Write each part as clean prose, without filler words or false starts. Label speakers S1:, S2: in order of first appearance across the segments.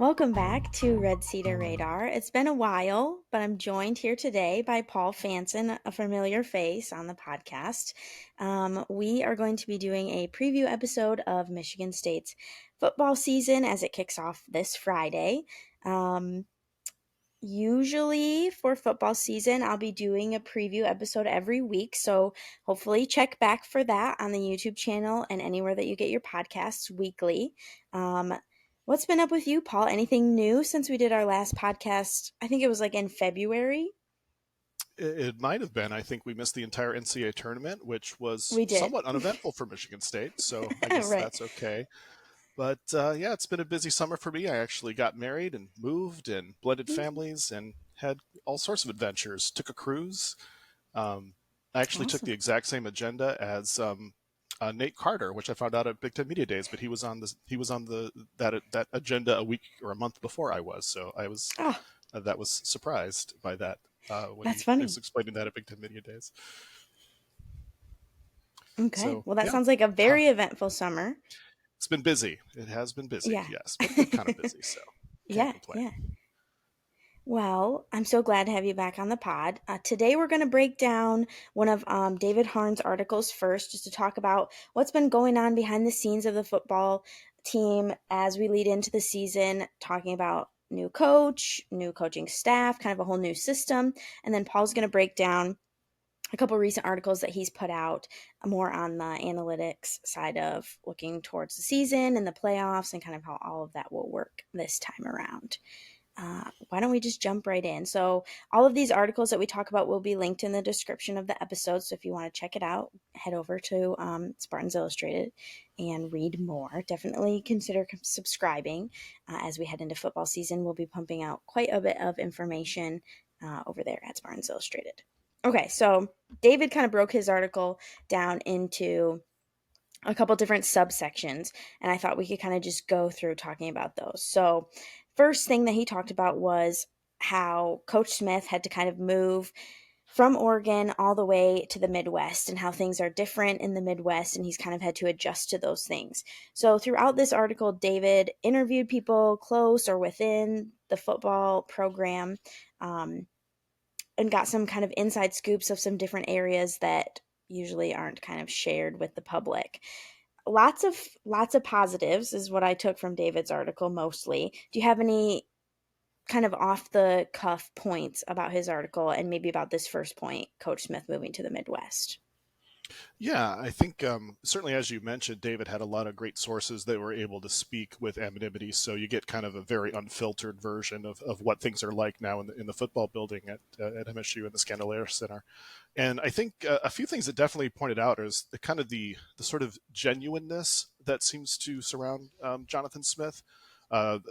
S1: Welcome back to Cedar Radar. It's been a while, but I'm joined here today by Paul Fanson, a familiar face on the podcast. We are going to be doing a preview episode of Michigan State's football season as it kicks off this Friday. Usually for football season, I'll be doing a preview episode every week. So hopefully check back for that on the YouTube channel and anywhere that you get your podcasts weekly. Um, what's been up with you, Paul? Anything new since we did our last podcast? I think it was like in February.
S2: It might have been. I think we missed the entire NCAA tournament, which was
S1: We did.
S2: somewhat uneventful for Michigan State. So I guess
S1: Right.
S2: that's okay. But yeah, it's been a busy summer for me. I actually got married and moved and blended families and had all sorts of adventures. Took a cruise. I actually took
S1: Awesome.
S2: the exact same agenda as Nate Carter, which I found out at Big Ten Media Days. But he was on that agenda a week or a month before I was. So I was
S1: Oh,
S2: that was surprised by that when
S1: that's
S2: he was
S1: funny.
S2: explaining that at Big Ten Media Days.
S1: Okay.
S2: So
S1: Well, that
S2: yeah,
S1: sounds like a
S2: Huh.
S1: very eventful summer.
S2: It's been busy. It has been busy,
S1: Yeah.
S2: yes, but good kind of busy. So can't
S1: Yeah.
S2: complain.
S1: Yeah. Well, I'm so glad to have you back on the pod. Today, we're going to break down one of David Harn's articles first, just to talk about what's been going on behind the scenes of the football team as we lead into the season, talking about new coach, new coaching staff, kind of a whole new system. And then Paul's going to break down a couple recent articles that he's put out more on the analytics side of looking towards the season and the playoffs and kind of how all of that will work this time around. Why don't we just jump right in? So, all of these articles that we talk about will be linked in the description of the episode. So, if you want to check it out, head over to Spartans Illustrated and read more. Definitely consider subscribing as we head into football season. We'll be pumping out quite a bit of information over there at Spartans Illustrated. Okay, so David kind of broke his article down into a couple different subsections, and I thought we could kind of just go through talking about those. So, first thing that he talked about was how Coach Smith had to kind of move from Oregon all the way to the Midwest and how things are different in the Midwest, and he's kind of had to adjust to those things. So, throughout this article, David interviewed people close or within the football program and got some kind of inside scoops of some different areas that usually aren't kind of shared with the public. Lots of positives is what I took from David's article mostly. Do you have any kind of off the cuff points about his article and maybe about this first point, Coach Smith moving to the Midwest?
S2: Yeah, I think certainly as you mentioned, David had a lot of great sources that were able to speak with anonymity, so you get kind of a very unfiltered version of what things are like now in the football building at MSU and the Scandalaire Center. And I think a few things that definitely pointed out is the kind of the sort of genuineness that seems to surround Jonathan Smith.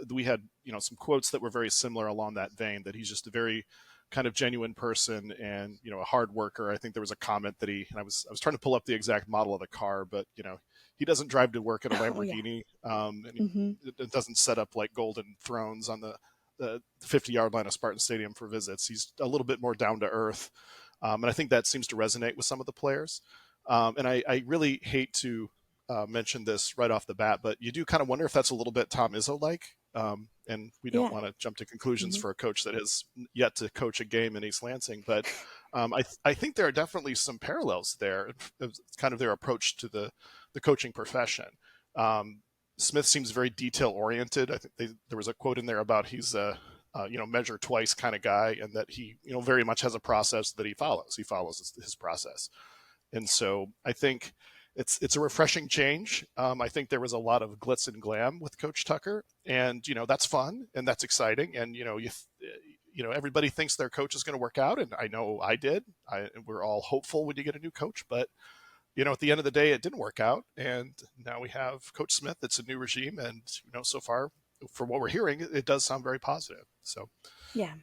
S2: We had some quotes that were very similar along that vein. That he's just a very kind of genuine person and a hard worker. I think there was a comment that and I was trying to pull up the exact model of the car, but he doesn't drive to work in a
S1: Oh yeah.
S2: Lamborghini, and
S1: Mm-hmm.
S2: it doesn't set up like golden thrones on the 50-yard line of Spartan Stadium for visits. He's a little bit more down to earth, and I think that seems to resonate with some of the players. And I really hate to mention this right off the bat, but you do kind of wonder if that's a little bit Tom Izzo like. And we don't
S1: Yeah.
S2: want to jump to conclusions
S1: Mm-hmm.
S2: for a coach that has yet to coach a game in East Lansing, but I think there are definitely some parallels there. It's kind of their approach to the coaching profession. Smith seems very detail oriented. I think there was a quote in there about he's a measure twice kind of guy, and that he very much has a process that he follows. He follows his process, and so I think it's a refreshing change. I think there was a lot of glitz and glam with Coach Tucker, and that's fun and that's exciting. And everybody thinks their coach is going to work out, and I know I did. We're all hopeful when you get a new coach, but at the end of the day, it didn't work out, and now we have Coach Smith. It's a new regime, and so far, from what we're hearing, it does sound very positive. So
S1: Yeah.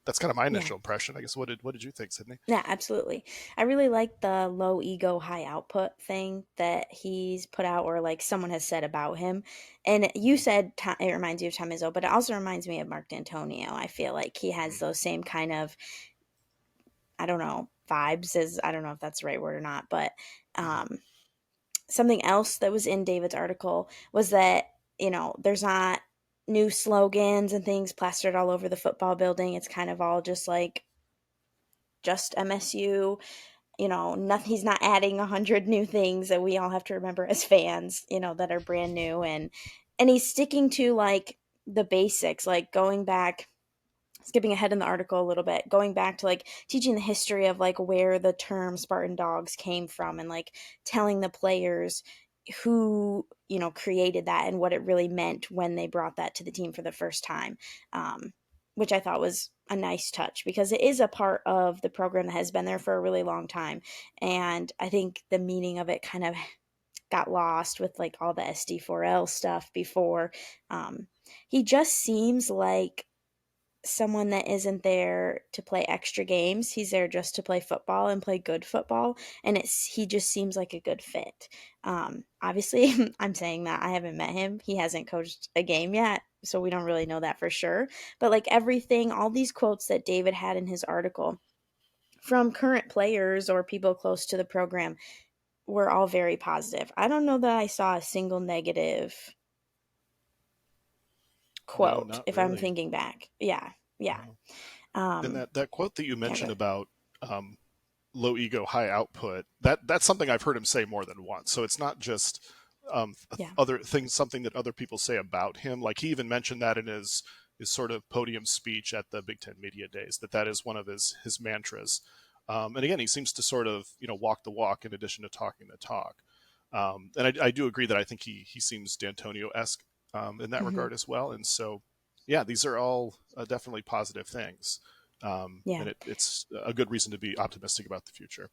S2: that's kind of my
S1: Yeah.
S2: initial impression. I guess what did you think, Sydney?
S1: Yeah, absolutely. I really like the low ego, high output thing that he's put out, or like someone has said about him. And you said it reminds you of Tom Izzo, but it also reminds me of Mark D'Antonio. I feel like he has those same kind of, I don't know, vibes, as I don't know if that's the right word or not, but
S2: Mm-hmm.
S1: um, something else that was in David's article was that, there's not new slogans and things plastered all over the football building. It's kind of all just like just MSU. Nothing, he's not adding 100 new things that we all have to remember as fans, that are brand new. And he's sticking to like the basics, like going back, skipping ahead in the article a little bit, going back to like teaching the history of like where the term Spartan dogs came from, and like telling the players who created that and what it really meant when they brought that to the team for the first time, um, which I thought was a nice touch because it is a part of the program that has been there for a really long time. And I think the meaning of it kind of got lost with like all the SD4L stuff before. um, he just seems like someone that isn't there to play extra games. He's there just to play football and play good football. And he just seems like a good fit. Obviously, I'm saying that I haven't met him. He hasn't coached a game yet, so we don't really know that for sure. But like everything, all these quotes that David had in his article from current players or people close to the program were all very positive. I don't know that I saw a single negative
S2: No,
S1: quote
S2: not
S1: if I'm
S2: really.
S1: thinking back. Yeah. Yeah.
S2: No. And
S1: Um,
S2: that quote that you
S1: yeah,
S2: mentioned
S1: go.
S2: about low ego, high output, that's something I've heard him say more than once. So it's not just
S1: Yeah.
S2: other things, something that other people say about him. Like he even mentioned that in his sort of podium speech at the Big Ten Media Days, that is one of his mantras. And again, he seems to sort of walk the walk in addition to talking the talk. And I do agree that I think he seems D'Antonio esque in that
S1: Hmm.
S2: regard as well. And so, yeah, these are all definitely positive things.
S1: Yeah.
S2: And it's a good reason to be optimistic about the future.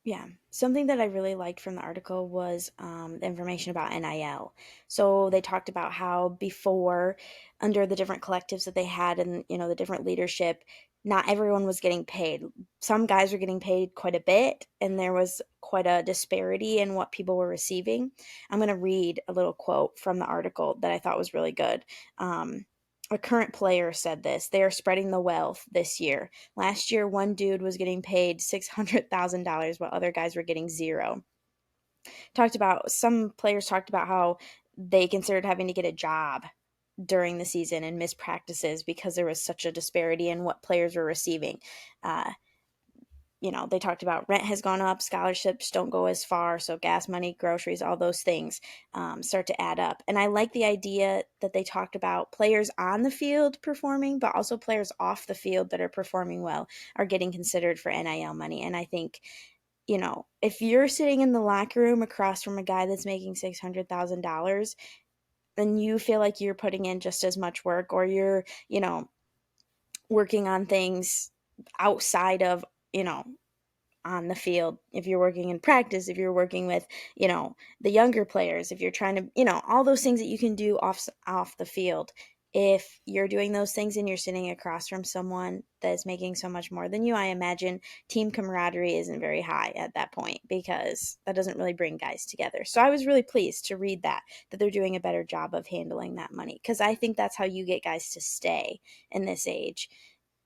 S1: Yeah. Something that I really liked from the article was the information about NIL. So they talked about how before, under the different collectives that they had and, the different leadership, not everyone was getting paid. Some guys were getting paid quite a bit, and there was quite a disparity in what people were receiving. I'm going to read a little quote from the article that I thought was really good. Um, a current player said this: they are spreading the wealth this year. Last year, one dude was getting paid $600,000 while other guys were getting zero. Some players talked about how they considered having to get a job during the season and miss practices because there was such a disparity in what players were receiving. Uh, they talked about rent has gone up, scholarships don't go as far, so gas money, groceries, all those things start to add up. And I like the idea that they talked about players on the field performing, but also players off the field that are performing well are getting considered for NIL money. And I think, if you're sitting in the locker room across from a guy that's making $600,000, then you feel like you're putting in just as much work, or you're, working on things outside of, you know, on the field. If you're working in practice, if you're working with, the younger players, if you're trying to, all those things that you can do off the field. If you're doing those things and you're sitting across from someone that's making so much more than you, I imagine team camaraderie isn't very high at that point, because that doesn't really bring guys together. So I was really pleased to read that they're doing a better job of handling that money, because I think that's how you get guys to stay in this age.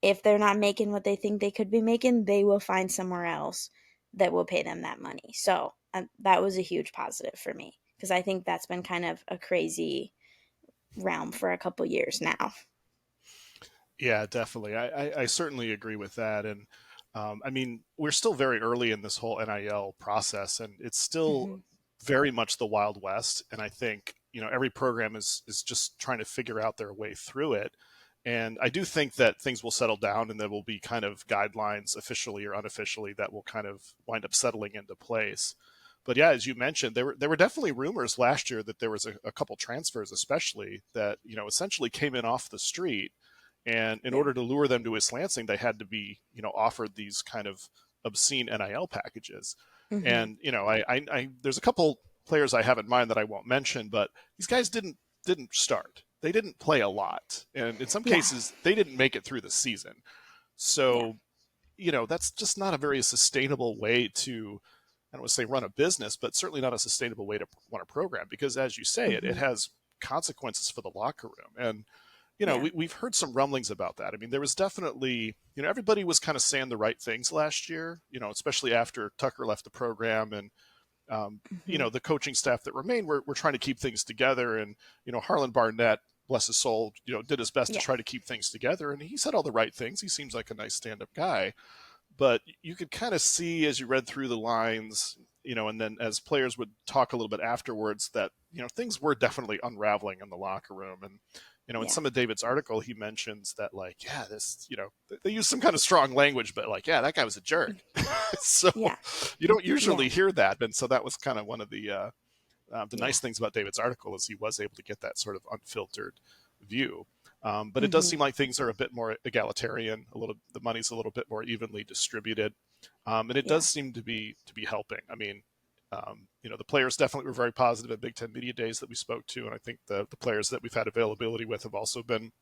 S1: If they're not making what they think they could be making, they will find somewhere else that will pay them that money. So that was a huge positive for me, because I think that's been kind of a crazy realm for a couple years now.
S2: Yeah, definitely. I certainly agree with that. And I mean, we're still very early in this whole NIL process, and it's still
S1: Hmm.
S2: very much the Wild West. And I think, every program is just trying to figure out their way through it. And I do think that things will settle down and there will be kind of guidelines, officially or unofficially, that will kind of wind up settling into place. But yeah, as you mentioned, there were definitely rumors last year that there was a couple transfers, especially that essentially came in off the street, and in
S1: Yeah.
S2: order to lure them to East Lansing, they had to be, offered these kind of obscene NIL packages.
S1: Hmm.
S2: And there's a couple players I have in mind that I won't mention, but these guys didn't start. They didn't play a lot, and in some
S1: Yeah.
S2: cases, they didn't make it through the season.
S1: Yeah.
S2: So, that's just not a very sustainable way to, I don't want to say run a business, but certainly not a sustainable way to run a program, because, as you say, it
S1: Hmm.
S2: has consequences for the locker room. And
S1: Yeah.
S2: we've heard some rumblings about that. I mean, there was definitely, everybody was kind of saying the right things last year, especially after Tucker left the program. And,
S1: Hmm.
S2: the coaching staff that remained were trying to keep things together. And, Harlan Barnett bless his soul, did his best to
S1: Yeah.
S2: try to keep things together, and he said all the right things. He seems like a nice stand-up guy, but you could kind of see as you read through the lines, and then as players would talk a little bit afterwards, that things were definitely unraveling in the locker room. And in
S1: Yeah.
S2: some of David's article, he mentions that, like, yeah, this, they use some kind of strong language, but like, yeah, that guy was a jerk. So
S1: Yeah.
S2: you don't
S1: Yeah.
S2: usually hear that, and so that was kind of one of the
S1: Yeah.
S2: nice things about David's article is he was able to get that sort of unfiltered view. But it does
S1: Mhm.
S2: seem like things are a bit more egalitarian. The money's a little bit more evenly distributed, and it
S1: Yeah.
S2: does seem to be helping. I mean, the players definitely were very positive at Big Ten Media Days that we spoke to, and I think the players that we've had availability with have also been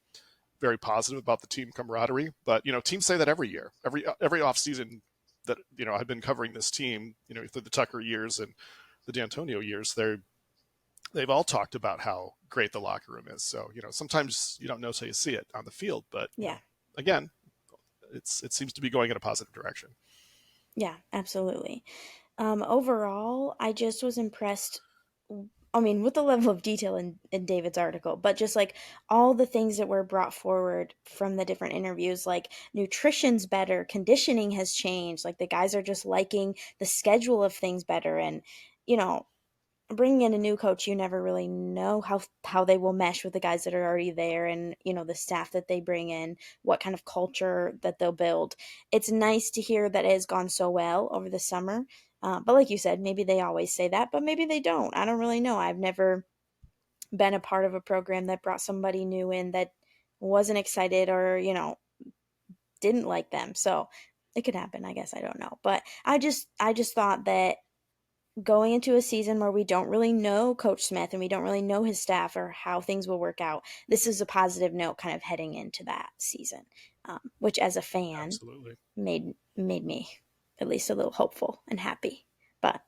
S2: very positive about the team camaraderie. But teams say that every year, every off season that I've been covering this team, through the Tucker years and the D'Antonio years, they've all talked about how great the locker room is. So sometimes you don't know till you see it on the field, but
S1: Yeah.
S2: again, it seems to be going in a positive direction.
S1: Yeah, absolutely. Overall, I just was impressed. I mean, with the level of detail in David's article, but just like all the things that were brought forward from the different interviews, like nutrition's better, conditioning has changed, like the guys are just liking the schedule of things better. And, you know, bringing in a new coach, you never really know how they will mesh with the guys that are already there, and the staff that they bring in, what kind of culture that they'll build. It's nice to hear that it has gone so well over the summer. But like you said, maybe they always say that, but maybe they don't. I don't really know. I've never been a part of a program that brought somebody new in that wasn't excited or didn't like them. So it could happen, I guess. I don't know, but I just thought that going into a season where we don't really know Coach Smith and we don't really know his staff or how things will work out, this is a positive note kind of heading into that season, which as a fan
S2: Absolutely.
S1: made me at least a little hopeful and happy. But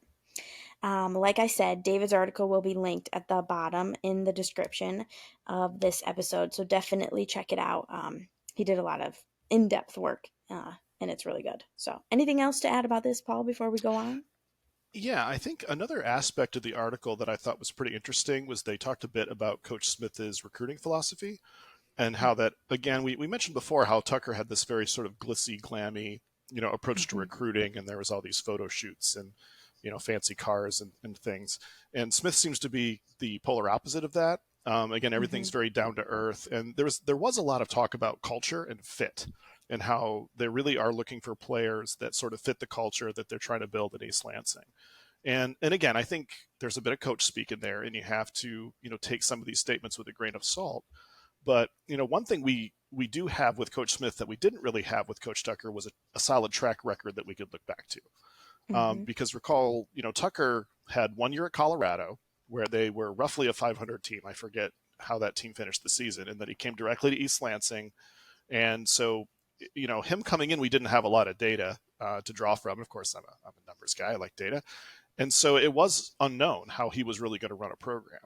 S1: like I said, David's article will be linked at the bottom in the description of this episode, so definitely check it out. He did a lot of in-depth work, and it's really good. So, anything else to add about this, Paul, before we go on?
S2: Yeah, I think another aspect of the article that I thought was pretty interesting was they talked a bit about Coach Smith's recruiting philosophy, and how that, again, we mentioned before how Tucker had this very sort of glitzy, glammy, approach to
S1: Mm-hmm.
S2: recruiting, and there was all these photo shoots and fancy cars and things. And Smith seems to be the polar opposite of that. Again,
S1: Mm-hmm.
S2: everything's very down to earth, and there was a lot of talk about culture and fit, and how they really are looking for players that sort of fit the culture that they're trying to build at East Lansing. And again, I think there's a bit of coach speak in there, and you have to take some of these statements with a grain of salt. But one thing we do have with Coach Smith that we didn't really have with Coach Tucker was a solid track record that we could look back to.
S1: Mm-hmm.
S2: Because recall, Tucker had 1 year at Colorado where they were roughly a 500 team. I forget how that team finished the season, and that he came directly to East Lansing. And so, him coming in, we didn't have a lot of data to draw from. Of course, I'm a numbers guy. I like data. And so it was unknown how he was really going to run a program.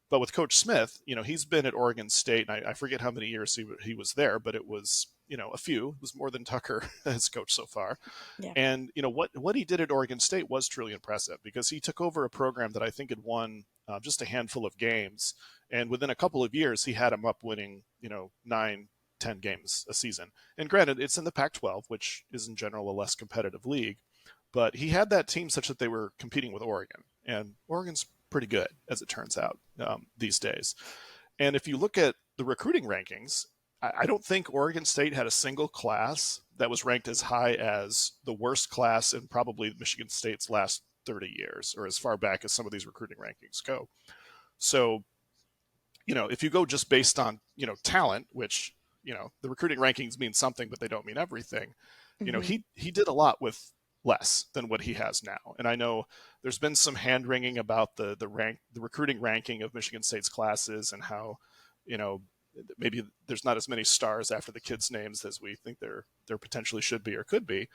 S2: But with Coach Smith, he's been at Oregon State, and I forget how many years he was there, but it was, a few. It was more than Tucker has coached so far.
S1: Yeah.
S2: And what he did at Oregon State was truly impressive, because he took over a program that I think had won just a handful of games, and within a couple of years he had them up winning 9, 10 games a season. And granted, it's in the Pac-12, which is in general a less competitive league, but he had that team such that they were competing with Oregon, and Oregon's pretty good as it turns out these days. And if you look at the recruiting rankings, I don't think Oregon State had a single class that was ranked as high as the worst class in probably Michigan State's last 30 years, or as far back as some of these recruiting rankings go. So, if you go just based on, talent, which, the recruiting rankings mean something, but they don't mean everything.
S1: Mm-hmm.
S2: He did a lot with less than what he has now. And I know there's been some hand wringing about the recruiting ranking of Michigan State's classes, and how, you know, maybe there's not as many stars after the kids' names as we think there potentially should be or could be.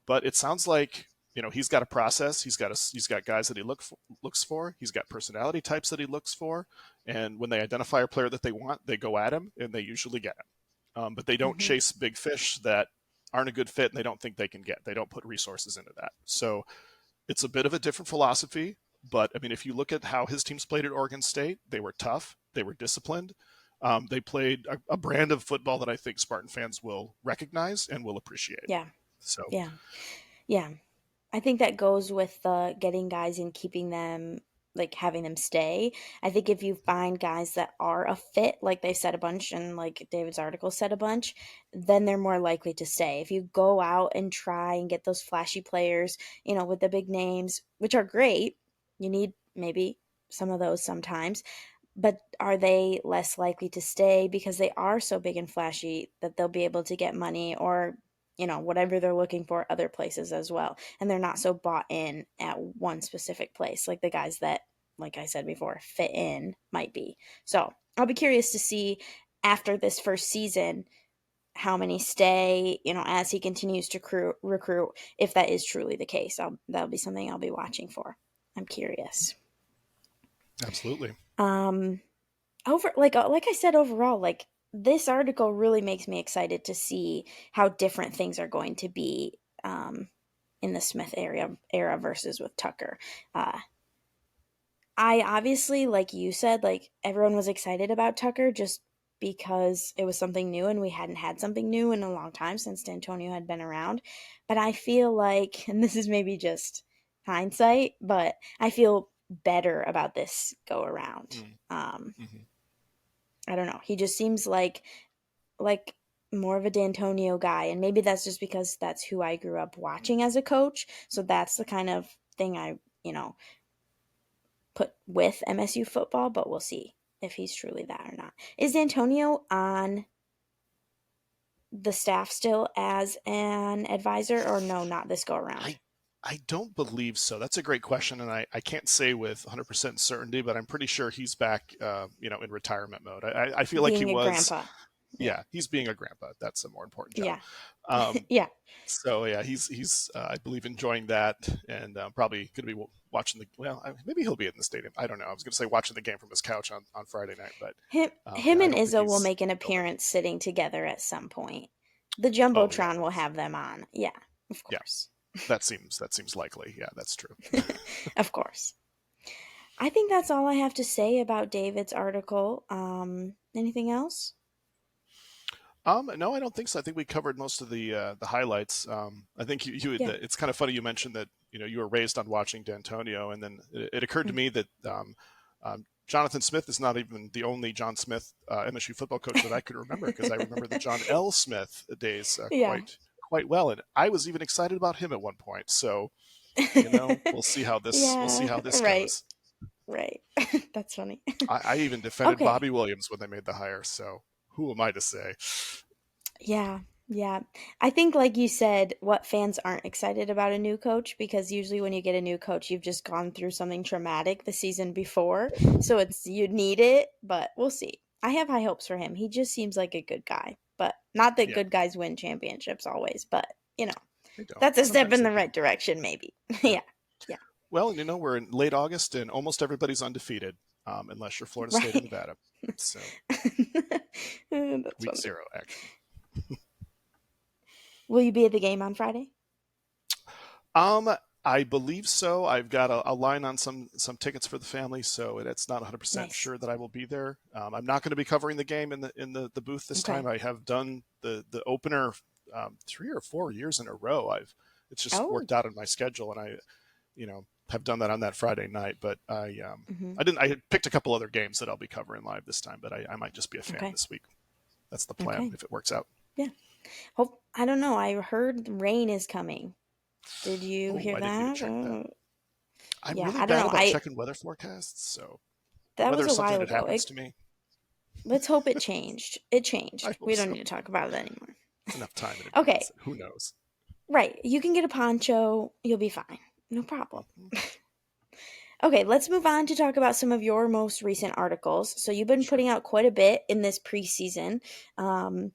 S2: But it sounds like, he's got a process. He's got guys that he looks for. He's got personality types that he looks for, and when they identify a player that they want, they go at him, and they usually get him. But they don't
S1: Mm-hmm.
S2: chase big fish that aren't a good fit and they don't think they can get. They don't put resources into that. So it's a bit of a different philosophy. But I mean, if you look at how his teams played at Oregon State, they were tough, they were disciplined. They played a brand of football that I think Spartan fans will recognize and will appreciate.
S1: Yeah.
S2: So,
S1: Yeah. Yeah. I think that goes with the getting guys and keeping them, like having them stay. I think if you find guys that are a fit, like they said a bunch and like David's article said a bunch, then they're more likely to stay. If you go out and try and get those flashy players, with the big names, which are great, you need maybe some of those sometimes, but are they less likely to stay because they are so big and flashy that they'll be able to get money or whatever they're looking for other places as well, and they're not so bought in at one specific place like the guys that, like I said before, fit in might be. So I'll be curious to see after this first season how many stay, as he continues to recruit, if that is truly the case. That'll be something I'll be watching for. I'm curious.
S2: absolutely.
S1: um like I said, overall, like this article really makes me excited to see how different things are going to be, in the Smith era versus with Tucker. uh I obviously, like you said, like everyone was excited about Tucker just because it was something new and we hadn't had something new in a long time since D'Antonio had been around. But I feel like, and this is maybe just hindsight, but I feel better about this go around.
S2: Mm, hmm.
S1: I don't know. He just seems like more of a D'Antonio guy, and maybe that's just because that's who I grew up watching as a coach. So that's the kind of thing I, put with MSU football. But we'll see if he's truly that or not. Is D'Antonio on the staff still as an advisor, or no? Not this go around.
S2: I I don't believe so. That's a great question, and I can't say with 100% certainty, but I'm pretty sure he's back, in retirement mode. I feel like he
S1: Being a
S2: was.
S1: grandpa. Yeah.
S2: Yeah, he's being a grandpa. That's a more important job.
S1: Yeah.
S2: Um,
S1: Yeah.
S2: so yeah, he's I believe enjoying that, and probably going to be watching the. Well, maybe he'll be in the stadium. I don't know. I was going to say watching the game from his couch on Friday night, but
S1: Him
S2: yeah, I
S1: and
S2: don't think
S1: Izzo will
S2: he's
S1: make an
S2: going.
S1: appearance sitting together at some point. The
S2: Oh yeah,
S1: Jumbotron will have them on. Yeah, of
S2: yeah.
S1: course.
S2: That seems likely. Yeah, that's true.
S1: Of course. I think that's all I have to say about David's article. Anything else?
S2: No, I don't think so. I think we covered most of the highlights. I think
S1: Yeah.
S2: it's kind of funny you mentioned that you were raised on watching D'Antonio, and then it occurred to me that Jonathan Smith is not even the only John Smith MSU football coach that I could remember, because I remember the John L. Smith days
S1: Yeah.
S2: quite well, and I was even excited about him at one point. So we'll see
S1: Yeah.
S2: how this
S1: Right.
S2: goes.
S1: Right. That's funny.
S2: I even defended
S1: Okay.
S2: Bobby Williams when they made the hire. So who am I to say?
S1: Yeah, yeah. I think, like you said, what fans aren't excited about a new coach, because usually when you get a new coach, you've just gone through something traumatic the season before. So you need it, but we'll see. I have high hopes for him. He just seems like a good guy. But not that
S2: Yeah,
S1: good guys win championships always, but
S2: they don't.
S1: that's a step
S2: Sometimes
S1: in
S2: they
S1: the
S2: don't.
S1: right direction, maybe.
S2: Yeah.
S1: Yeah, yeah.
S2: Well, we're in late August and almost everybody's undefeated, unless you're Florida State or
S1: Right.
S2: Nevada. So
S1: That's
S2: week
S1: funny.
S2: zero, actually.
S1: Will you be at the game on Friday?
S2: Um, I believe so. I've got a line on some tickets for the family, so it's not 100%
S1: Nice.
S2: sure that I will be there. I'm not going to be covering the game in the booth this time.
S1: Okay.
S2: I have done the opener 3 or 4 years in a row. I've It's just
S1: Oh.
S2: worked out in my schedule, and I have done that on that Friday night. But
S1: Hmm.
S2: I didn't. I had picked a couple other games that I'll be covering live this time, but I might just be a fan
S1: Okay.
S2: this week. That's the plan
S1: Okay.
S2: if it works out.
S1: Yeah. Hope I don't know. I heard rain is coming. Did you
S2: Oh,
S1: hear
S2: I didn't even
S1: that?
S2: check that. I'm
S1: Yeah,
S2: really
S1: I don't
S2: bad
S1: know.
S2: about
S1: I
S2: checking weather forecasts, so
S1: That
S2: weather
S1: was
S2: is
S1: a
S2: something
S1: while
S2: that
S1: ago.
S2: happens to me.
S1: Let's hope it changed. It
S2: I
S1: changed.
S2: hope
S1: We don't
S2: so.
S1: need to talk about it anymore.
S2: It's enough time in
S1: Okay,
S2: advance. Who knows?
S1: right. You can get a poncho. You'll be fine. No problem.
S2: Hmm.
S1: Okay, let's move on to talk about some of your most recent articles. So you've been
S2: Sure.
S1: putting out quite a bit in this preseason. Um,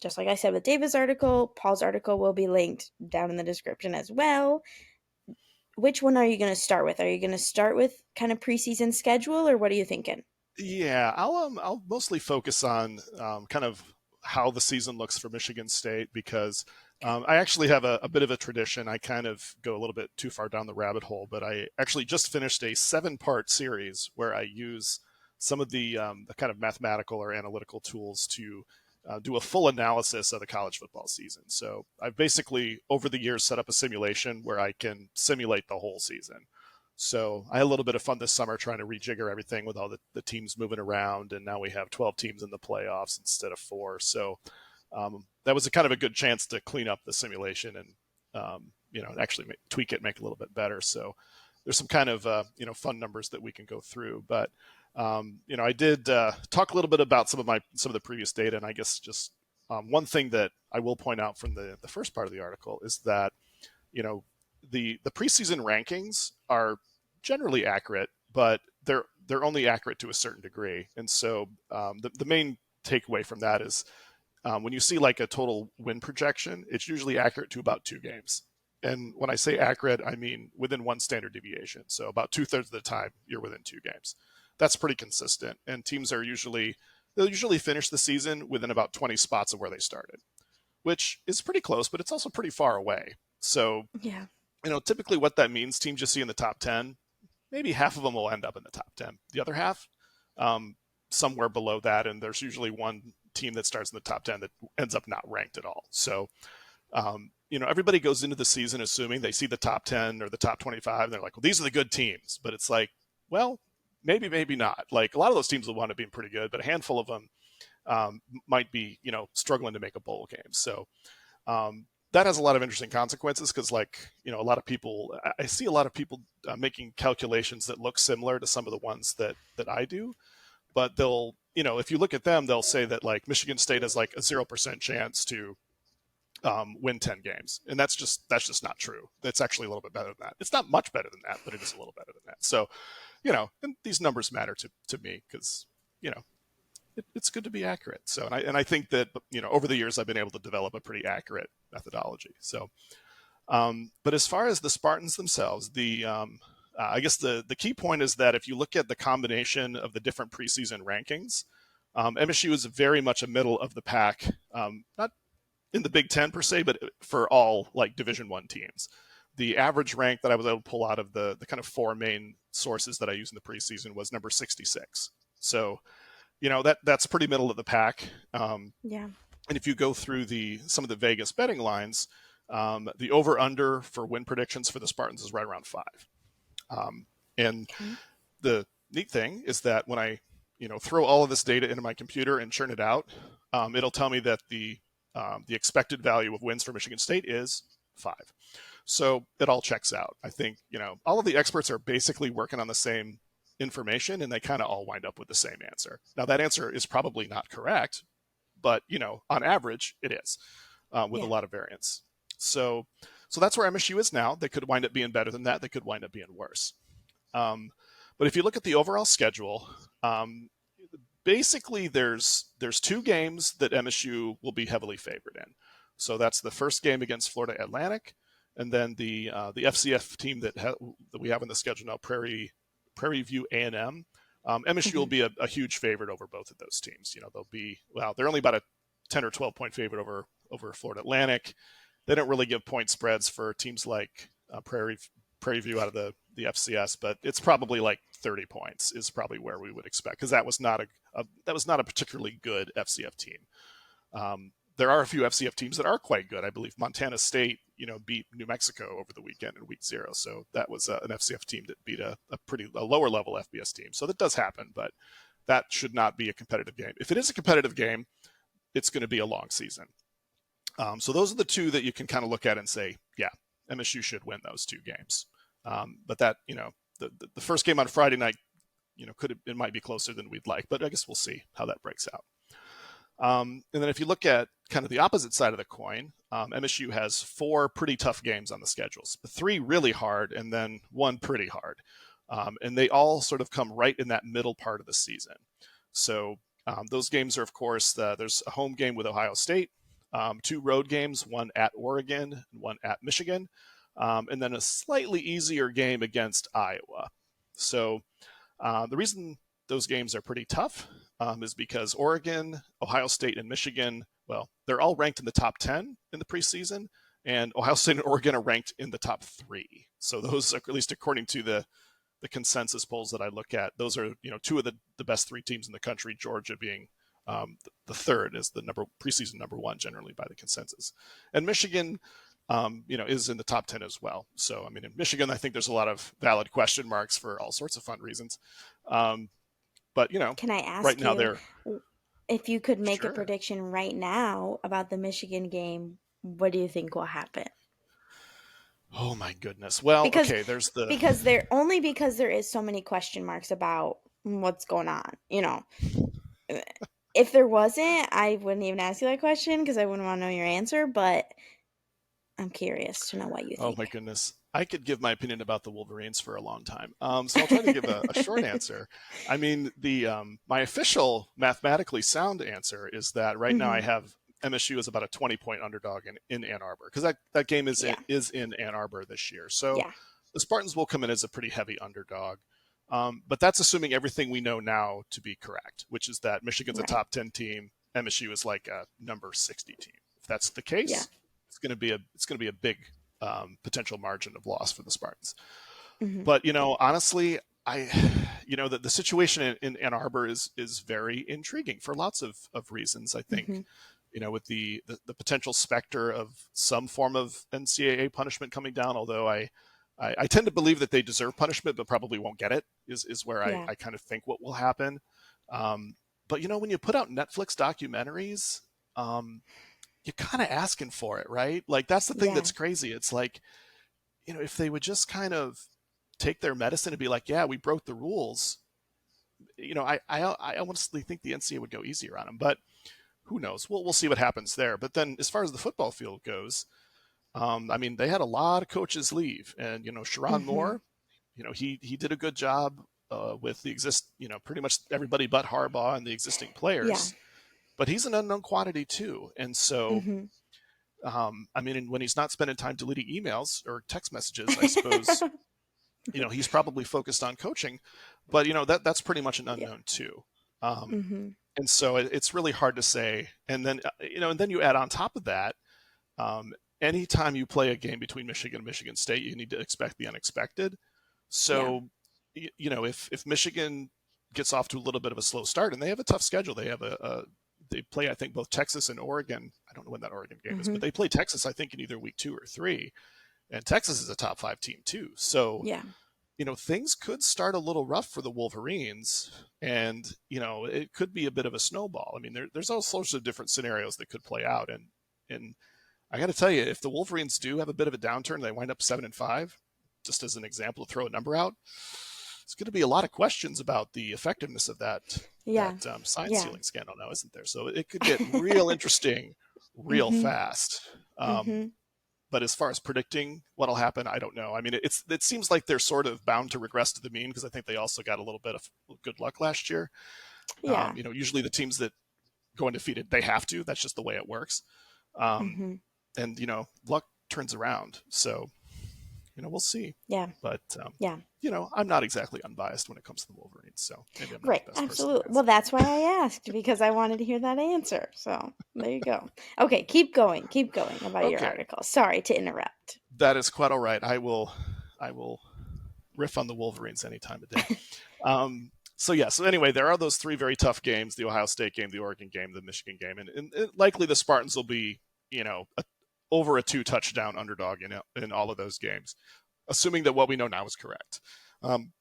S1: just like I said with David's article, Paul's article will be linked down in the description as well. Which one are you going to start with? Are you going to start with kind of preseason schedule, or what are you thinking?
S2: Yeah, I'll mostly focus on kind of how the season looks for Michigan State, because
S1: Okay.
S2: I actually have a bit of a tradition. I kind of go a little bit too far down the rabbit hole, but I actually just finished a 7-part series where I use some of the kind of mathematical or analytical tools to do a full analysis of the college football season. So I've basically over the years set up a simulation where I can simulate the whole season. So I had a little bit of fun this summer trying to rejigger everything with all the teams moving around, and now we have 12 teams in the playoffs instead of 4. So that was a kind of a good chance to clean up the simulation and actually tweak it, make it a little bit better. So there's some kind of fun numbers that we can go through. But I did talk a little bit about some of the previous data, and I guess just one thing that I will point out from the first part of the article is that the preseason rankings are generally accurate, but they're only accurate to a certain degree. And so the main takeaway from that is when you see like a total win projection, it's usually accurate to about 2 games. And when I say accurate, I mean within one standard deviation. So about 2/3 of the time, you're within 2 games. That's pretty consistent. And teams they'll usually finish the season within about 20 spots of where they started, which is pretty close, but it's also pretty far away. So,
S1: Yeah.
S2: typically what that means, teams you see in the top 10, maybe half of them will end up in the top 10. The other half, um, somewhere below that. And there's usually one team that starts in the top 10 that ends up not ranked at all. So, everybody goes into the season assuming they see the top 10 or the top 25, and they're like, well, these are the good teams. But it's like, well, maybe not. Like a lot of those teams will wind up being pretty good, but a handful of them might be, struggling to make a bowl game. So that has a lot of interesting consequences because, a lot of people, I see a lot of people making calculations that look similar to some of the ones that I do, but they'll, if you look at them, they'll say that like Michigan State has like a 0% chance to win 10 games. And that's just not true. It's actually a little bit better than that. It's not much better than that, but it is a little better than that. So, and these numbers matter to me because, it's good to be accurate. So, and I think that, over the years, I've been able to develop a pretty accurate methodology. So, but as far as the Spartans themselves, I guess the key point is that if you look at the combination of the different preseason rankings, MSU is very much a middle of the pack, not in the Big Ten per se, but for all like Division I teams. The average rank that I was able to pull out of the kind of 4 main sources that I used in the preseason was number 66. So, that's pretty middle of the pack.
S1: Yeah.
S2: And if you go through some of the Vegas betting lines, the over under for win predictions for the Spartans is right around 5. And
S1: Okay.
S2: the neat thing is that when I throw all of this data into my computer and churn it out, it'll tell me that the expected value of wins for Michigan State is 5. So it all checks out. I think all of the experts are basically working on the same information, and they kind of all wind up with the same answer. Now that answer is probably not correct, but on average it is, with a
S1: Yeah.
S2: lot of variance. So that's where MSU is now. They could wind up being better than that. They could wind up being worse. But if you look at the overall schedule, basically there's 2 games that MSU will be heavily favored in. So that's the first game against Florida Atlantic, and then the FCF team that we have in the schedule now, Prairie View A&M. MSU will
S1: Hmm.
S2: be a huge favorite over both of those teams. They're only about a 10 or 12 point favorite over Florida Atlantic. They don't really give point spreads for teams like Prairie View out of the FCS, but it's probably like 30 points is probably where we would expect, because that was not a particularly good FCF team. There are a few FCF teams that are quite good. I believe Montana State, beat New Mexico over the weekend in week 0. So that was an FCF team that beat a lower level FBS team. So that does happen, but that should not be a competitive game. If it is a competitive game, it's going to be a long season. So those are the 2 that you can kind of look at and say, yeah, MSU should win those 2 games. But that, the first game on Friday night, it might be closer than we'd like, but I guess we'll see how that breaks out. And then if you look at kind of the opposite side of the coin, MSU has 4 pretty tough games on the schedules, 3 really hard, and then 1 pretty hard. And they all sort of come right in that middle part of the season. So those games are, of course, there's a home game with Ohio State, 2 road games, 1 at Oregon, and 1 at Michigan, and then a slightly easier game against Iowa. So the reason those games are pretty tough is because Oregon, Ohio State, and Michigan, well, they're all ranked in the top 10 in the preseason, and Ohio State and Oregon are ranked in the top 3. So those, at least according to the the consensus polls that I look at, those are, two of the best three teams in the country, Georgia being the third is the preseason number one generally by the consensus. And Michigan, is in the top 10 as well. So, I mean, in Michigan, I think there's a lot of valid question marks for all sorts of fun reasons. Um, but,
S1: Can I
S2: right
S1: ask
S2: now
S1: you
S2: they're
S1: if you could make a
S2: sure.
S1: prediction right now about the Michigan game, what do you think will happen?
S2: Oh my goodness. Well,
S1: Because
S2: okay, there's the
S1: because there is so many question marks about what's going on, If there wasn't, I wouldn't even ask you that question because I wouldn't want to know your answer, but I'm curious to know what you
S2: Oh my
S1: think.
S2: goodness. I could give my opinion about the Wolverines for a long time. So I'll try to give a short answer. I mean, the my official mathematically sound answer is that right now I
S1: Mhm.
S2: have MSU as about a 20-point underdog in Ann Arbor because that game
S1: Yeah.
S2: is in Ann Arbor this year. So
S1: Yeah.
S2: the Spartans will come in as a pretty heavy underdog. But that's assuming everything we know now to be correct, which is that Michigan's a
S1: Right.
S2: top 10 team, MSU is like a number 60 team. If that's the
S1: Yeah.
S2: case, it's going to be a big potential margin of loss for the Spartans.
S1: Mhm.
S2: But honestly, I the situation in Ann Arbor is very intriguing for lots of reasons. I think
S1: Mhm.
S2: with the potential specter of some form of NCAA punishment coming down, although I tend to believe that they deserve punishment, but probably won't get it. Is where
S1: Yeah.
S2: I kind of think what will happen. Um, but when you put out Netflix documentaries, um, you're kind of asking for it, right? Like that's the thing
S1: Yeah.
S2: that's crazy. It's like if they would just kind of take their medicine and be like, yeah, we broke the rules. I honestly think the NCAA would go easier on them, but who knows? We'll see what happens there. But then, as far as the football field goes, I mean, they had a lot of coaches leave, and Sharon
S1: Mhm.
S2: Moore, he did a good job with the pretty much everybody but Harbaugh and the existing
S1: Yeah.
S2: players. But he's an unknown quantity too, and so
S1: Mhm.
S2: I mean, when he's not spending time deleting emails or text messages, I suppose he's probably focused on coaching, but that's pretty much an
S1: Yeah.
S2: unknown too. Um,
S1: Mhm.
S2: and so it's really hard to say. And then and then you add on top of that, um, anytime you play a game between Michigan and Michigan State, you need to expect the unexpected.
S1: Yeah.
S2: So if Michigan gets off to a little bit of a slow start, and they have a tough schedule, they have they play I think both Texas and Oregon. I don't know when that Oregon game is, but
S1: Mhm.
S2: they play Texas I think in either week 2 or 3, and Texas is a top 5 team too. So
S1: Yeah.
S2: things could start a little rough for the Wolverines, and it could be a bit of a snowball. I mean, there's all sorts of different scenarios that could play out, and I got to tell you, if the Wolverines do have a bit of a downturn, they wind up 7-5. Just as an example, to throw a number out, it's going to be a lot of questions about the effectiveness of that
S1: Yeah.
S2: sign
S1: Yeah.
S2: stealing scandal now, isn't there? So it could get real interesting real
S1: Mhm.
S2: fast.
S1: Mhm.
S2: But as far as predicting what'll happen, I don't know. I mean, it seems like they're sort of bound to regress to the mean because I think they also got a little bit of good luck last year.
S1: Yeah.
S2: Usually the teams that go undefeated, they have to. That's just the way it works. Um,
S1: Mhm.
S2: and luck turns around. So we'll see.
S1: Yeah.
S2: But
S1: Yeah.
S2: I'm not exactly unbiased when it comes to the Wolverines. So maybe I'm not
S1: Right.
S2: the best person to
S1: Absolutely. Well,
S2: ask.
S1: that's why I asked because I wanted to hear that answer. So there you go. Okay, keep going. Keep going about your
S2: Okay,
S1: article. Sorry to interrupt.
S2: that is quite all right. I will riff on the Wolverines any time of day. So yeah. So anyway, there are those three very tough games: the Ohio State game, the Oregon game, the Michigan game, and likely the Spartans will be over a 2 touchdown underdog in all of those games, assuming that what we know now is correct. Um,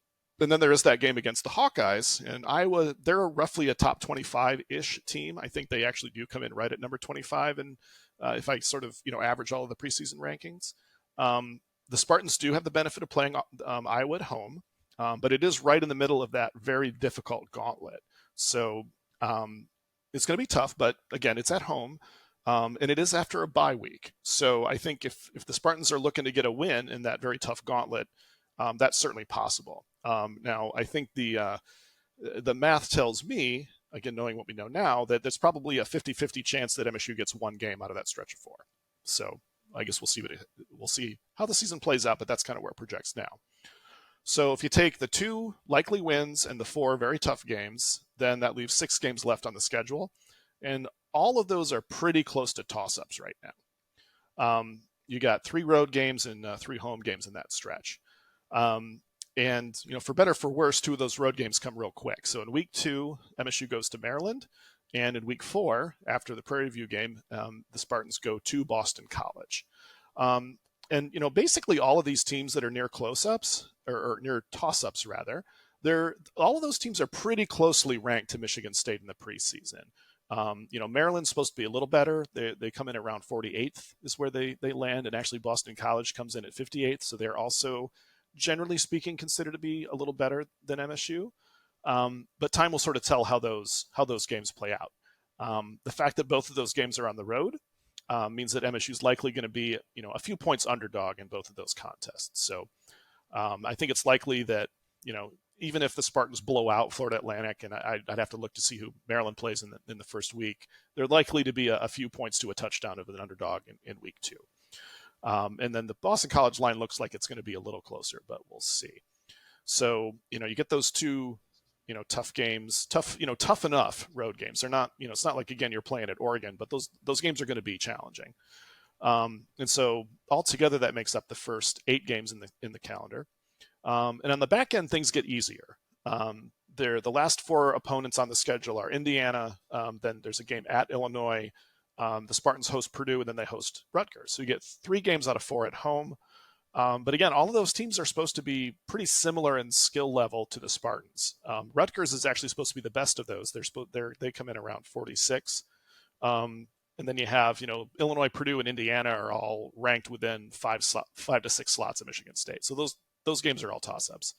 S2: and then there is that game against the Hawkeyes, and Iowa. They're roughly a top 25-ish team. I think they actually do come in right at number 25, and if I sort of average all of the preseason rankings. Um, the Spartans do have the benefit of playing Iowa at home, but it is right in the middle of that very difficult gauntlet. So it's going to be tough, but again, it's at home. And it is after a bye week. So I think if the Spartans are looking to get a win in that very tough gauntlet, that's certainly possible. Now, I think the math tells me, again, knowing what we know now, that there's probably a 50-50 chance that MSU gets one game out of that stretch of 4. So I guess we'll see how the season plays out, but that's kind of where it projects now. So if you take the 2 likely wins and the 4 very tough games, then that leaves 6 games left on the schedule. And all of those are pretty close to toss ups right now. You got 3 road games and 3 home games in that stretch. Um, And for better or for worse, two of those road games come real quick. So in week 2, MSU goes to Maryland, and in week 4, after the Prairie View game, the Spartans go to Boston College. Um, and basically all of these teams that are near close-ups or near toss-ups rather, they're all of those teams are pretty closely ranked to Michigan State in the preseason. Maryland's supposed to be a little better. They come in around 48th is where they land, and actually Boston College comes in at 58th, so they're also generally speaking considered to be a little better than MSU. But time will sort of tell how those games play out. The fact that both of those games are on the road means that MSU is likely going to be a few points underdog in both of those contests. So I think it's likely that even if the Spartans blow out Florida Atlantic, and I'd have to look to see who Maryland plays in the first week, they're likely to be a few points to a touchdown of an underdog in week 2. And then the Boston College line looks like it's going to be a little closer, but we'll see. So you get those two tough games, tough enough road games. They're not it's not like again you're playing at Oregon, but those games are going to be challenging. And so altogether that makes up the first 8 games in the calendar. And on the back end, things get easier. The last 4 opponents on the schedule are Indiana. Then there's a game at Illinois. The Spartans host Purdue, and then they host Rutgers. So you get 3 games out of 4 at home. But again, all of those teams are supposed to be pretty similar in skill level to the Spartans. Rutgers is actually supposed to be the best of those. They come in around 46. And then you have, Illinois, Purdue, and Indiana are all ranked within 5 to 6 slots of Michigan State. So those games are all toss-ups.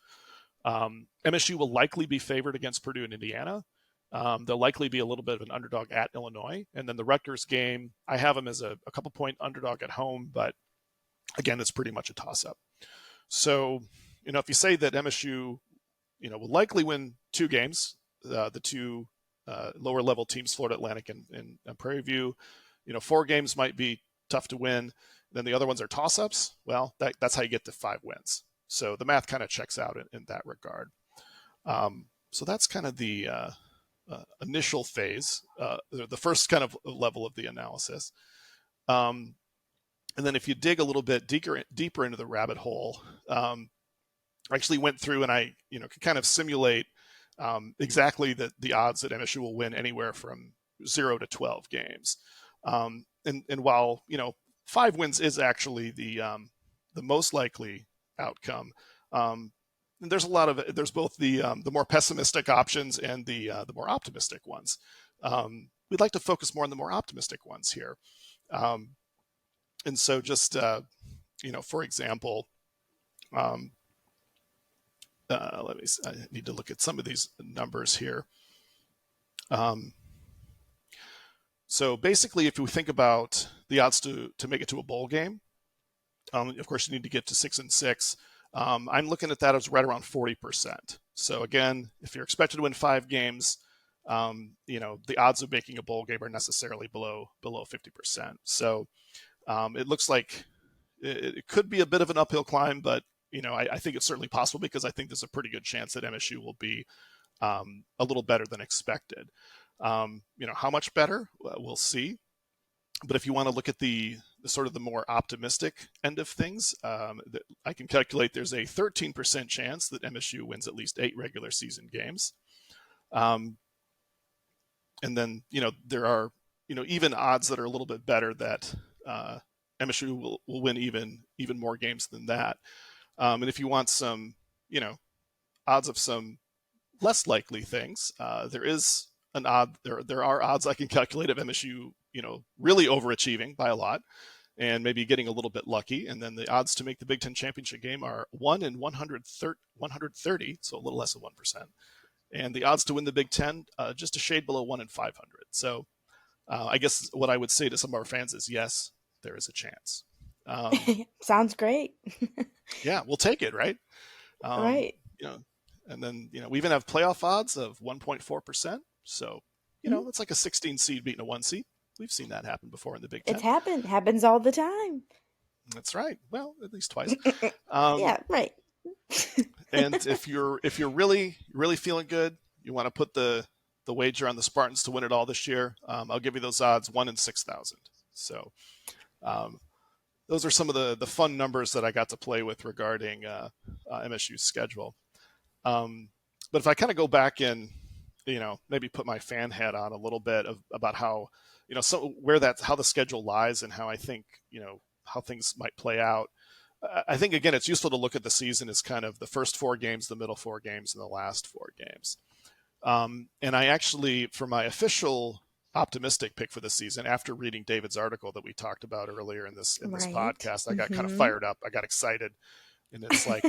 S2: MSU will likely be favored against Purdue and Indiana. They'll likely be a little bit of an underdog at Illinois. And then the Rutgers game, I have them as a couple point underdog at home, but again, it's pretty much a toss-up. So, if you say that MSU, will likely win 2 games, the 2 lower level teams, Florida Atlantic and Prairie View, 4 games might be tough to win. Then the other ones are toss-ups. Well, that's how you get to 5 wins. So the math kind of checks out in that regard. So that's kind of the initial phase, the first kind of level of the analysis. And then if you dig a little bit deeper into the rabbit hole, I actually went through and I could kind of simulate exactly the odds that MSU will win anywhere from 0 to 12 games. And while 5 wins is actually the most likely outcome, and there's both the more pessimistic options and the more optimistic ones. We'd like to focus more on the more optimistic ones here. And so just for example, I need to look at some of these numbers here. So basically, if we think about the odds to make it to a bowl game, of course, you need to get to 6-6. I'm looking at that as right around 40%. So again, if you're expected to win 5 games, the odds of making a bowl game are necessarily below 50%. So it looks like it could be a bit of an uphill climb, but I think it's certainly possible because I think there's a pretty good chance that MSU will be a little better than expected. How much better? We'll see. But if you want to look at the sort of the more optimistic end of things, I can calculate there's a 13% chance that MSU wins at least 8 regular season games. And then, there are, even odds that are a little bit better that MSU will win even more games than that. And if you want some, odds of some less likely things, there are odds I can calculate of MSU, really overachieving by a lot and maybe getting a little bit lucky. And then the odds to make the Big Ten championship game are 1 in 130, so a little less than 1%. And the odds to win the Big Ten, just a shade below 1 in 500. So I guess what I would say to some of our fans is, yes, there is a chance.
S1: Sounds great.
S2: Yeah, we'll take it, right?
S1: Right.
S2: And then, we even have playoff odds of 1.4%. So, it's like a 16 seed beating a 1 seed. We've seen that happen before in the Big
S1: It's
S2: Ten.
S1: happens all the time.
S2: That's right. Well, at least twice.
S1: Yeah, right.
S2: And if you're really feeling good, you want to put the wager on the Spartans to win it all this year. I'll give you those odds: 1 in 6,000. So those are some of the fun numbers that I got to play with regarding MSU's schedule. Um, but if I kind of go back and maybe put my fan hat on a little bit about how so where that how the schedule lies and how I think how things might play out. I think again it's useful to look at the season as kind of the first 4 games, the middle 4 games, and the last 4 games. And I actually, for my official optimistic pick for the season, after reading David's article that we talked about earlier in this
S1: Right.
S2: podcast, I got kind of
S1: Mm-hmm.
S2: fired up. I got excited, and it's like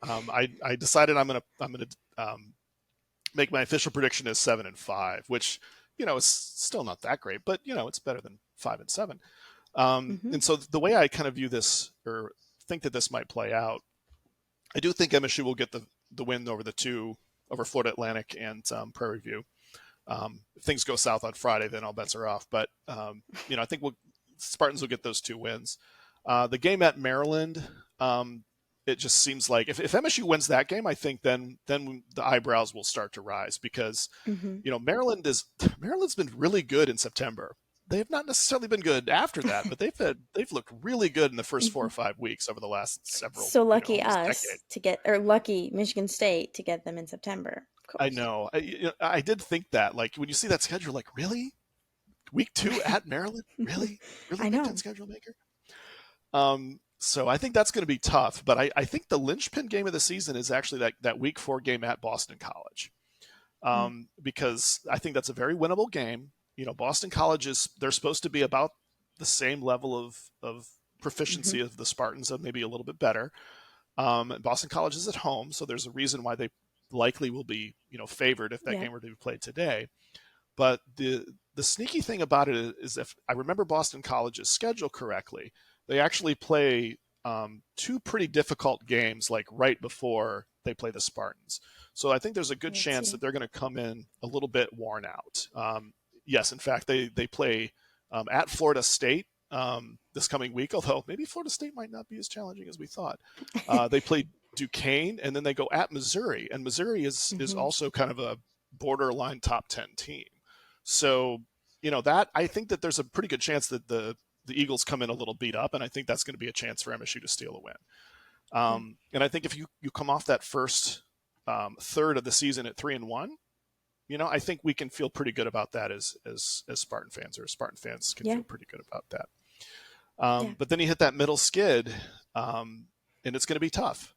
S2: I decided I'm gonna make my official prediction as 7-5, which is still not that great, but it's better than 5-7.
S1: Mm-hmm.
S2: And so the way I kind of view this or think that this might play out, I do think MSU will get the win over the two over Florida Atlantic and Prairie View. If things go south on Friday, then all bets are off. But I think Spartans will get those 2 wins. The game at Maryland, it just seems like if MSU wins that game, I think then the eyebrows will start to rise because
S1: Mm-hmm.
S2: Maryland's been really good in September. They have not necessarily been good after that, but they've looked really good in the first 4 or 5 weeks over the last several,
S1: So lucky
S2: almost decade.
S1: us to get, or lucky Michigan State to get them in September. Of
S2: I
S1: course.
S2: know. I did think that. Like when you see that schedule, like really, week 2 at Maryland, really
S1: I
S2: Big Ten
S1: know.
S2: schedule maker. So I think that's going to be tough. But I think the linchpin game of the season is actually that week 4 game at Boston College,
S1: Mm.
S2: because I think that's a very winnable game. Boston College they're supposed to be about the same level of
S1: Mm-hmm.
S2: proficiency of the Spartans, of maybe a little bit better. Boston College is at home, so there's a reason why they likely will be favored if that
S1: Yeah.
S2: game were to be played today. But the sneaky thing about it is if I remember Boston College's schedule correctly, they actually play 2 pretty difficult games like right before they play the Spartans. So I think there's a good
S1: Let's
S2: chance that
S1: see.
S2: they're going to come in a little bit worn out. Yes, in fact, they play at Florida State this coming week, although maybe Florida State might not be as challenging as we thought. They play Duquesne, and then they go at Missouri, and Missouri is
S1: Mm-hmm.
S2: also kind of a borderline top 10 team. So, that I think that there's a pretty good chance that the Eagles come in a little beat up, and I think that's going to be a chance for MSU to steal a win.
S1: Yeah.
S2: And I think if you come off that first third of the season at 3-1, I think we can feel pretty good about that as Spartan fans, or Spartan fans can
S1: Yeah.
S2: feel pretty good about that.
S1: Yeah.
S2: But then you hit that middle skid, and it's going to be tough.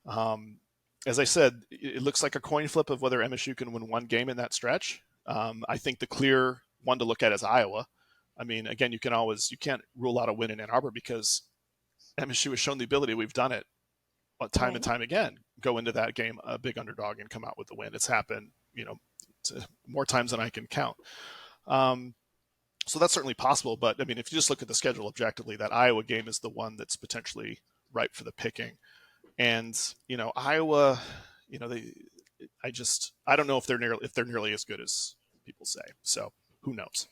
S2: Um, as I said, it looks like a coin flip of whether MSU can win one game in that stretch. I think the clear one to look at is Iowa. I mean, again, you can't rule out a win in Ann Arbor because MSU has shown the ability. We've done it time and
S1: Right.
S2: time again. Go into that game a big underdog and come out with the win. It's happened, more times than I can count. Um, so that's certainly possible. But I mean, if you just look at the schedule objectively, that Iowa game is the one that's potentially ripe for the picking. And Iowa, they, I don't know if they're nearly as good as people say. So who knows?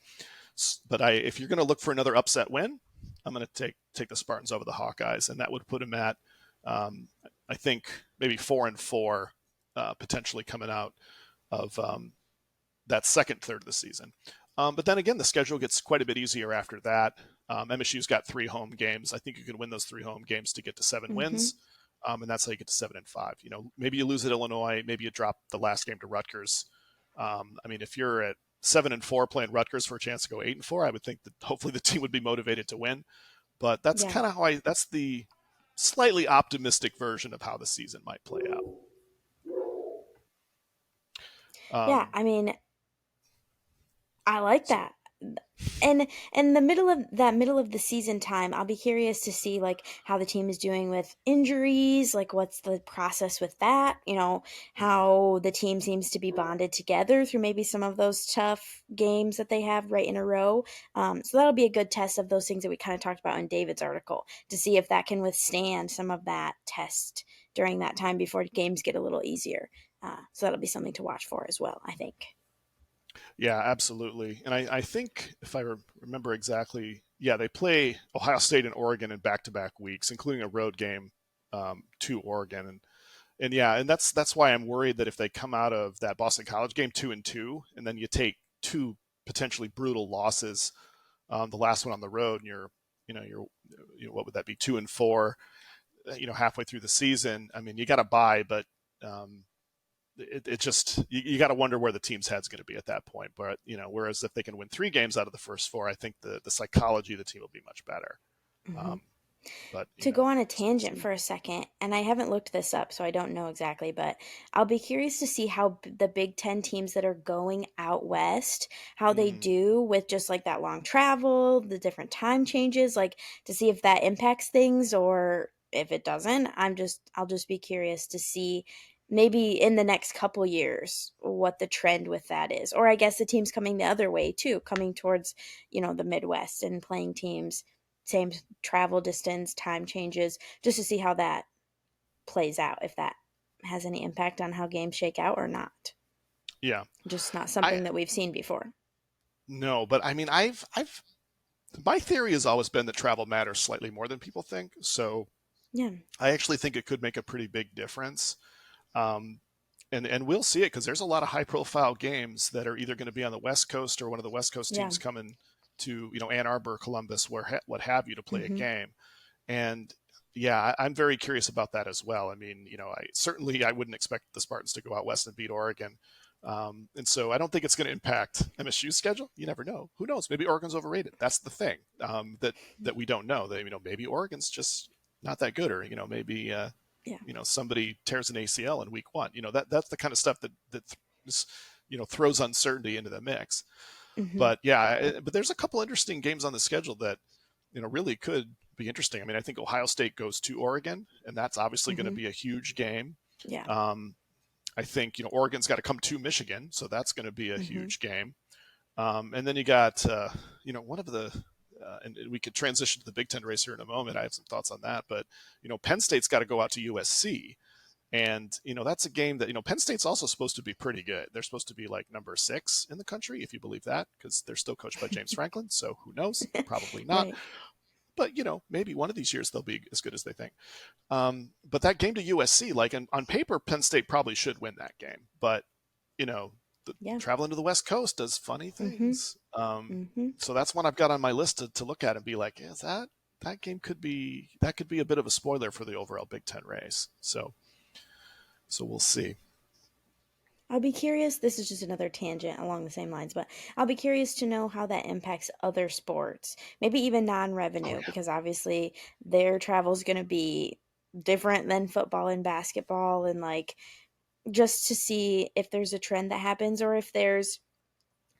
S2: But if you're going to look for another upset win, I'm going to take the Spartans over the Hawkeyes, and that would put them at I think maybe 4-4, potentially coming out of that second third of the season. But then again, the schedule gets quite a bit easier after that. MSU's got 3 home games. I think you can win those 3 home games to get to 7
S1: Mm-hmm.
S2: wins. And that's how you get to 7-5. Maybe you lose at Illinois, maybe you drop the last game to Rutgers. I mean, if you're at 7-4 playing Rutgers for a chance to go 8-4, I would think that hopefully the team would be motivated to win. But that's
S1: Yeah.
S2: kind of that's the slightly optimistic version of how the season might play out.
S1: Yeah.
S2: Um,
S1: I mean, I like
S2: so
S1: that. And the middle of the season time, I'll be curious to see like how the team is doing with injuries, like what's the process with that, how the team seems to be bonded together through maybe some of those tough games that they have right in a row. So that'll be a good test of those things that we kind of talked about in David's article to see if that can withstand some of that test during that time before games get a little easier. So that'll be something to watch for as well, I think.
S2: yeah, absolutely. And I think if I remember exactly, yeah, they play Ohio State and Oregon in back-to-back weeks, including a road game to Oregon. And yeah, and that's why I'm worried that if they come out of that Boston College game 2-2, and then you take 2 potentially brutal losses, the last one on the road, and you're what would that be, 2-4, halfway through the season. I mean, you got to buy, but um, it just you got to wonder where the team's head's going to be at that point. But whereas if they can win 3 games out of the first 4, I think the psychology of the team will be much better.
S1: Hmm.
S2: Um, but
S1: To go on a
S2: so we'll
S1: tangent
S2: see.
S1: for a second, and I haven't looked this up, so I don't know exactly, but I'll be curious to see how the Big Ten teams that are going out west, how they
S2: Mm,
S1: do with just like that long travel, the different time changes, like to see if that impacts things or if it doesn't. I'll just be curious to see maybe in the next couple years what the trend with that is. Or I guess the teams coming the other way too, coming towards, the Midwest and playing teams same travel distance, time changes, just to see how that plays out, if that has any impact on how games shake out or not.
S2: yeah,
S1: Just not
S2: I
S1: something that we've seen before.
S2: no, but I mean, I've my theory has always been that travel matters slightly more than people think. So
S1: Yeah.
S2: I actually think it could make a pretty big difference. Um, and we'll see it because there's a lot of high profile games that are either going to be on the West Coast or one of the West Coast
S1: Yeah.
S2: teams coming to Ann Arbor, Columbus, what have you, to play a
S1: Mm-hmm.
S2: game. And yeah, I'm very curious about that as well. I mean, I wouldn't expect the Spartans to go out west and beat Oregon. And so I don't think it's going to impact MSU's schedule. You never know. Who knows? Maybe Oregon's overrated. That's the thing, that we don't know. That maybe Oregon's just not that good, or maybe
S1: Yeah.
S2: somebody tears an ACL in week 1. That's the kind of stuff throws uncertainty into the mix.
S1: Mm-hmm.
S2: But yeah, but there's a couple interesting games on the schedule that really could be interesting. I mean, I think Ohio State goes to Oregon, and that's obviously going to
S1: Mm-hmm.
S2: be a huge game.
S1: Yeah.
S2: Um, I think Oregon's got to come to Michigan, so that's going to be a
S1: Mm-hmm.
S2: huge game. And then you got one of the and we could transition to the Big Ten race here in a moment. I have some thoughts on that, but Penn State's got to go out to USC, and that's a game that Penn State's also supposed to be pretty good. They're supposed to be like number 6 in the country, if you believe that, because they're still coached by James Franklin. So who knows? Probably not.
S1: Right.
S2: But maybe one of these years they'll be as good as they think. But that game to USC, like on paper, Penn State probably should win that game. But the
S1: Yeah.
S2: traveling to the West Coast does funny
S1: Mm-hmm.
S2: things.
S1: Mm-hmm.
S2: So that's one I've got on my list to look at and be like, is that game could be a bit of a spoiler for the overall Big Ten race. So we'll see.
S1: I'll be curious. This is just another tangent along the same lines, but I'll be curious to know how that impacts other sports, maybe even non
S2: Oh
S1: revenue,
S2: yeah,
S1: because obviously their travel is going to be different than football and basketball. And like, just to see if there's a trend that happens or if there's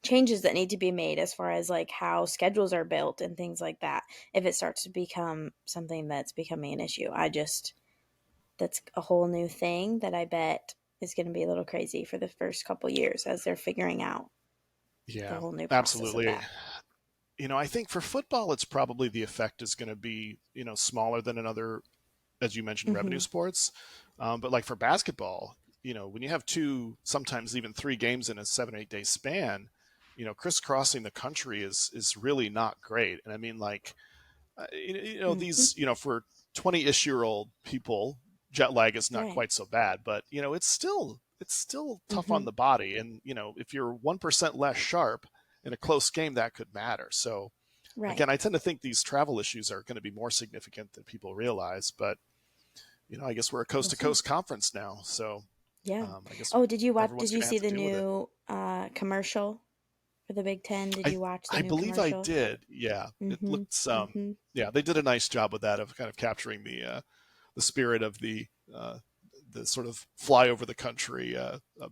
S1: changes that need to be made as far as like how schedules are built and things like that. If it starts to become something that's becoming an issue, that's a whole new thing that I bet is going to be a little crazy for the first couple years as they're figuring out the
S2: yeah,
S1: whole new process of
S2: absolutely.
S1: that.
S2: I think for football, it's probably the effect is going to be smaller than another, as you mentioned, revenue
S1: Hmm.
S2: sports. But like for basketball, when you have 2, sometimes even 3 games in a 7-8 day span, crisscrossing the country is really not great. And I mean, like,
S1: Hmm.
S2: these, for 20-ish-year-old people, jet lag is not
S1: Right.
S2: quite so bad, but it's still tough on
S1: Hmm.
S2: the body. And if you're 1% less sharp in a close game, that could matter. So
S1: Right.
S2: again, I tend to think these travel issues are going to be more significant than people realize. But I guess we're a coast
S1: We'll
S2: to
S1: see.
S2: coast conference now, so
S1: Yeah.
S2: I guess
S1: Oh, did
S2: everyone's
S1: you
S2: going to have
S1: see
S2: to
S1: the
S2: deal with it.
S1: new commercial for the Big Ten? Did
S2: I
S1: you watch the
S2: I
S1: new
S2: believe I
S1: commercial?
S2: did. Yeah, it
S1: Mm-hmm.
S2: looks
S1: Mm-hmm.
S2: yeah, they did a nice job with that, of kind of capturing the spirit of the sort of fly over the country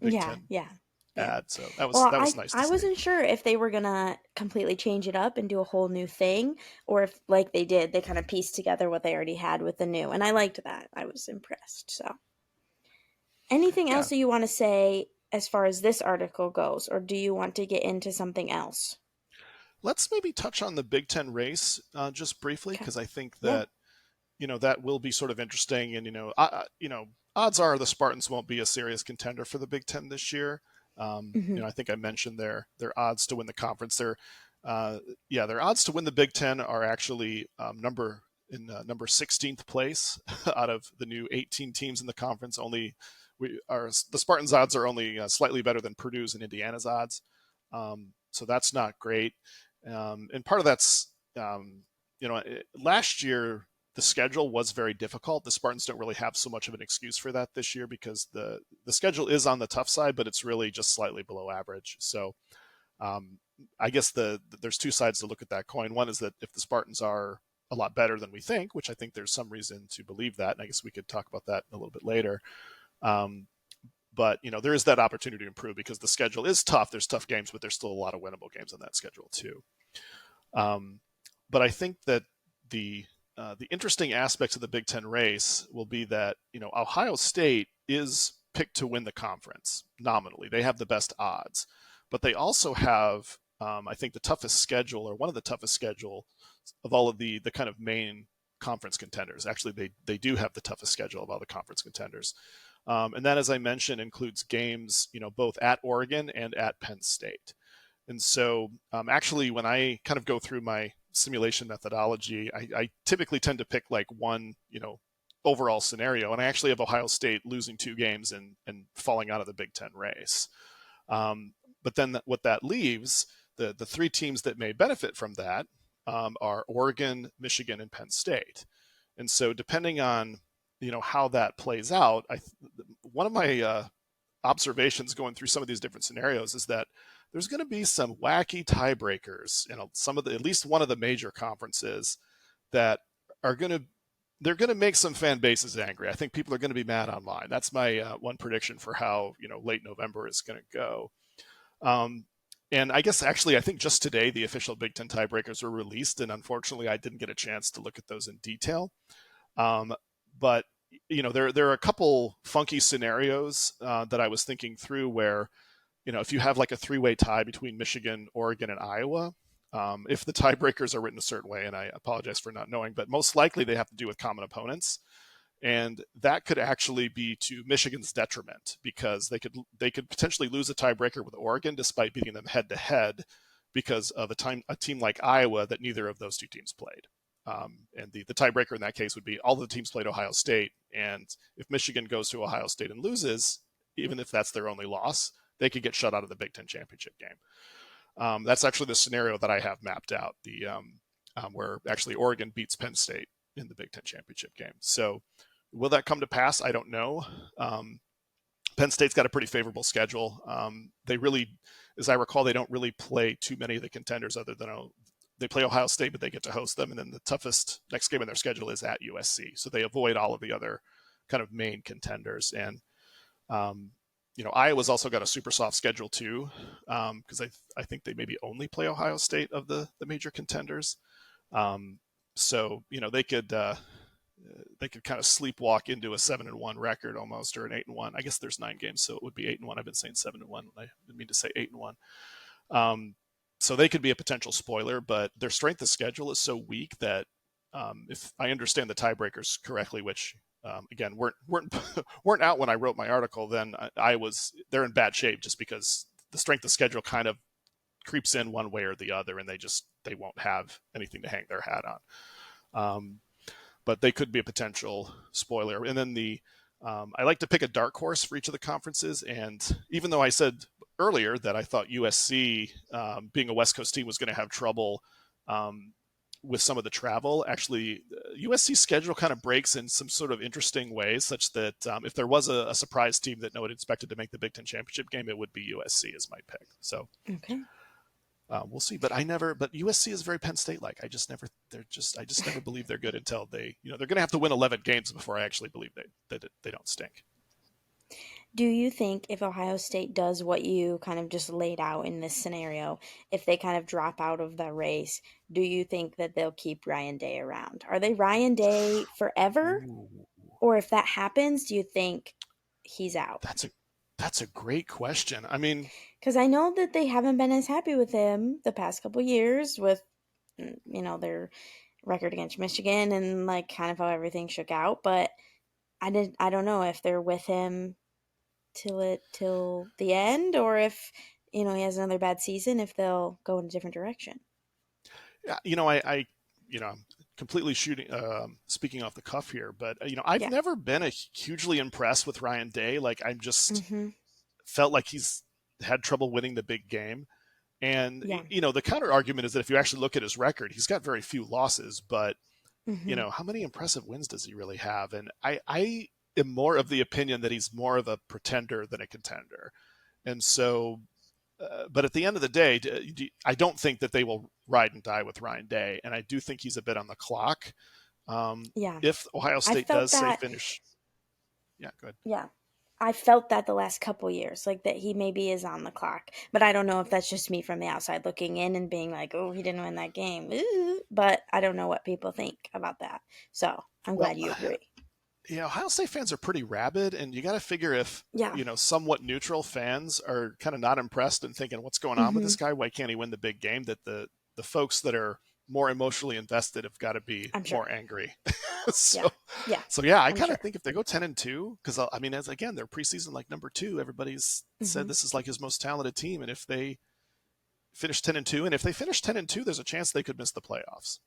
S2: Big
S1: Yeah,
S2: Ten
S1: yeah, yeah.
S2: ad. So that was
S1: Well,
S2: that was
S1: I
S2: nice to
S1: I
S2: see.
S1: wasn't sure if they were gonna completely change it up and do a whole new thing, or if like they did, they kind of pieced together what they already had with the new, and I liked that. I was impressed. So, anything else
S2: Yeah,
S1: that you want to say as far as this article goes, or do you want to get into something else?
S2: let's maybe touch on the Big Ten race just briefly,
S1: Okay.
S2: because I think
S1: Yeah.
S2: that that will be sort of interesting. And odds are the Spartans won't be a serious contender for the Big Ten this year.
S1: Hmm.
S2: I think I mentioned their odds to win the conference. Uh, their odds to win the Big Ten are actually number 16th place out of the new 18 teams in the conference. The Spartans' odds are only slightly better than Purdue's and Indiana's odds. So that's not great. And part of that's last year the schedule was very difficult. The Spartans don't really have so much of an excuse for that this year because the schedule is on the tough side, but it's really just slightly below average. So um, I guess there's two sides to look at that coin. One is that if the Spartans are a lot better than we think, which I think there's some reason to believe that, and I guess we could talk about that a little bit later. Um, but there is that opportunity to improve because the schedule is tough. There's tough games, but there's still a lot of winnable games on that schedule too. Um, but I think that the interesting aspects of the Big Ten race will be that Ohio State is picked to win the conference nominally. They have the best odds, but they also have, I think, the toughest schedule, or one of the toughest schedule of all of the kind of main conference contenders. Actually, they do have the toughest schedule of all the conference contenders, and that, as I mentioned, includes games both at Oregon and at Penn State. And so, actually, when I kind of go through my simulation methodology, I typically tend to pick like one, overall scenario. And I actually have Ohio State losing two games and falling out of the Big Ten race. But then what that leaves, the three teams that may benefit from that are Oregon, Michigan, and Penn State. And so, depending on how that plays out, one of my observations going through some of these different scenarios is that there's going to be some wacky tiebreakers in some of at least one of the major conferences that are going to they're going to make some fan bases angry. I think people are going to be mad online. That's my one prediction for how late November is going to go. Um, and I guess actually, I think just today the official Big Ten tiebreakers were released, and unfortunately, I didn't get a chance to look at those in detail. Um, but there are a couple funky scenarios that I was thinking through where if you have like a three-way tie between Michigan, Oregon, and Iowa, if the tiebreakers are written a certain way, and I apologize for not knowing, but most likely they have to do with common opponents, and that could actually be to Michigan's detriment because they could potentially lose a tiebreaker with Oregon despite beating them head to head because of a team like Iowa that neither of those two teams played. And the tiebreaker in that case would be all the teams played Ohio State, and if Michigan goes to Ohio State and loses, even if that's their only loss, they could get shut out of the Big Ten championship game. That's actually the scenario that I have mapped out. Where actually Oregon beats Penn State in the Big Ten championship game. So, will that come to pass? I don't know. Penn State's got a pretty favorable schedule. They really, as I recall, they don't really play too many of the contenders other than they play Ohio State, but they get to host them. And then the toughest next game in their schedule is at USC. So they avoid all of the other kind of main contenders. And Iowa's also got a super soft schedule too, because I think they maybe only play Ohio State of the major contenders. So they could kind of sleepwalk into a 7-1 record almost, or an 8-1. I guess there's 9 games, so it would be 8-1. I've been saying 7-1. I didn't mean to say 8-1. So they could be a potential spoiler, but their strength of schedule is so weak that if I understand the tiebreakers correctly, which again weren't out when I wrote my article, then they're in bad shape just because the strength of schedule kind of creeps in one way or the other, and they won't have anything to hang their hat on. But they could be a potential spoiler. And then I like to pick a dark horse for each of the conferences. And even though I said earlier that I thought USC, being a West Coast team, was going to have trouble with some of the travel, actually, USC's schedule kind of breaks in some sort of interesting ways, such that if there was a surprise team that no one expected to make the Big Ten championship game, it would be USC as my pick. So.
S1: Okay.
S2: We'll see, but USC is very Penn State like. I just never believe they're good until they're going to have to win 11 games before I actually believe they don't stink.
S1: Do you think if Ohio State does what you kind of just laid out in this scenario, if they kind of drop out of the race, do you think that they'll keep Ryan Day around? Are they Ryan Day forever?
S2: Ooh,
S1: Or if that happens, do you think he's out?
S2: that's a great question. I mean,
S1: Because I know that they haven't been as happy with him the past couple years with, their record against Michigan and like kind of how everything shook out. But I don't know if they're with him till the end, or if he has another bad season, if they'll go in a different direction.
S2: yeah, I'm completely speaking off the cuff here, but I've
S1: Yeah.
S2: never been hugely impressed with Ryan Day. Like I'm just
S1: Mm-hmm.
S2: felt like he's had trouble winning the big game. And
S1: Yeah.
S2: the counter argument is that if you actually look at his record, he's got very few losses, but
S1: Hmm.
S2: how many impressive wins does he really have? And I am more of the opinion that he's more of a pretender than a contender. And so, but at the end of the day, I don't think that they will ride and die with Ryan Day. And I do think he's a bit on the clock.
S1: Yeah.
S2: If Ohio
S1: I
S2: State
S1: felt
S2: does say
S1: that.
S2: finish, yeah, go ahead.
S1: Yeah. I felt that the last couple years, like that he maybe is on the clock. But I don't know if that's just me from the outside looking in and being like, oh, he didn't win that game. Ooh. But I don't know what people think about that. So I'm
S2: Well,
S1: glad you agree.
S2: Ohio State fans are pretty rabid, and you got to figure if
S1: Yeah.
S2: somewhat neutral fans are kind of not impressed and thinking, "What's going on with
S1: Hmm.
S2: this guy? Why can't he win the big game?" That the folks that are more emotionally invested have got to be
S1: I'm sure.
S2: more angry.
S1: Yeah.
S2: so,
S1: Yeah.
S2: so yeah, I
S1: I'm
S2: kind
S1: sure.
S2: of think if they go 10-2, because I mean, as again, they're preseason like number two. Everybody's said
S1: Hmm.
S2: this is like his most talented team, and if they finish 10-2, and if they finish 10-2, there's a chance they could miss the playoffs.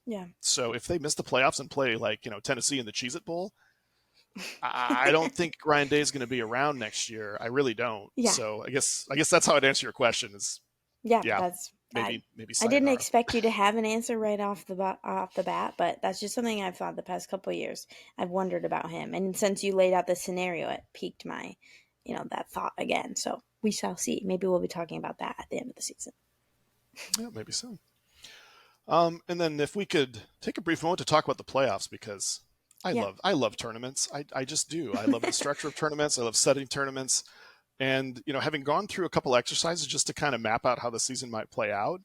S1: Yeah.
S2: So if they miss the playoffs and play like Tennessee in the Cheez-It Bowl, I don't think Ryan Day is going to be around next year. I really don't.
S1: Yeah.
S2: So I guess that's how I'd answer your question. Is
S1: Yeah.
S2: yeah,
S1: That's
S2: maybe
S1: I didn't
S2: sayonara.
S1: expect you to have an answer right off the bat, but that's just something I've thought the past couple of years. I've wondered about him, and since you laid out the scenario, it piqued my, that thought again. So we shall see. Maybe we'll be talking about that at the end of the season.
S2: Yeah, maybe so. And then if we could take a brief moment to talk about the playoffs because I
S1: Yeah.
S2: love I love tournaments. I just do. I love the structure of tournaments. I love setting tournaments. And having gone through a couple exercises just to kind of map out how the season might play out,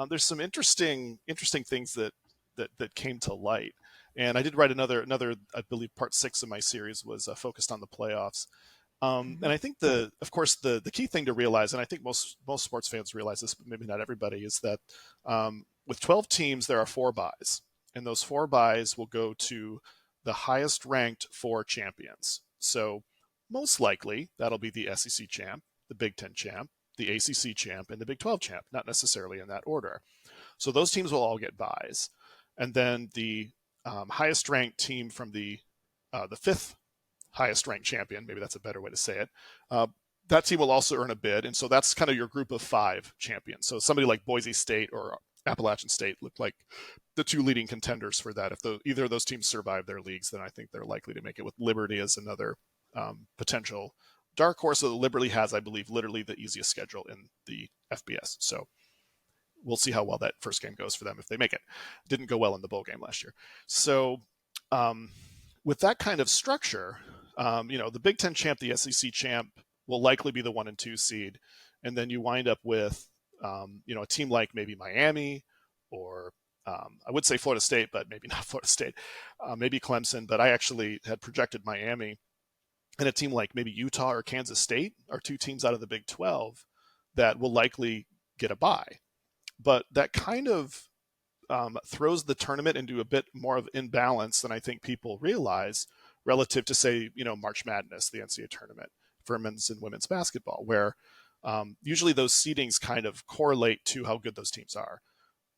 S2: there's some interesting things that came to light. And I did write another I believe part 6 of my series was focused on the playoffs. And
S1: Hmm.
S2: I think of course, the key thing to realize, and I think most sports fans realize this, but maybe not everybody, is that with 12 teams, there are 4 buys, and those 4 buys will go to the highest ranked 4 champions. So most likely that'll be the SEC champ, the Big Ten champ, the ACC champ, and the Big 12 champ, not necessarily in that order. So those teams will all get buys, and then the highest ranked team from the fifth highest ranked champion, maybe that's a better way to say it, uh, that team will also earn a bid. And so that's kind of your group of 5 champions. So somebody like Boise State or Appalachian State look like the 2 leading contenders for that. If either of those teams survive their leagues, then I think they're likely to make it, with Liberty as another potential dark horse. So Liberty has, I believe, literally the easiest schedule in the FBS. So we'll see how well that first game goes for them if they make it. Didn't go well in the bowl game last year. So um, with that kind of structure, the Big Ten champ, the SEC champ will likely be the 1 and 2 seed, and then you wind up with a team like maybe Miami or I would say Florida State, but maybe not Florida State, maybe Clemson. But I actually had projected Miami, and a team like maybe Utah or Kansas State are 2 teams out of the Big 12 that will likely get a bye. But that kind of throws the tournament into a bit more of imbalance than I think people realize relative to, say, March Madness, the NCAA tournament for men's and women's basketball, where usually those seedings kind of correlate to how good those teams are.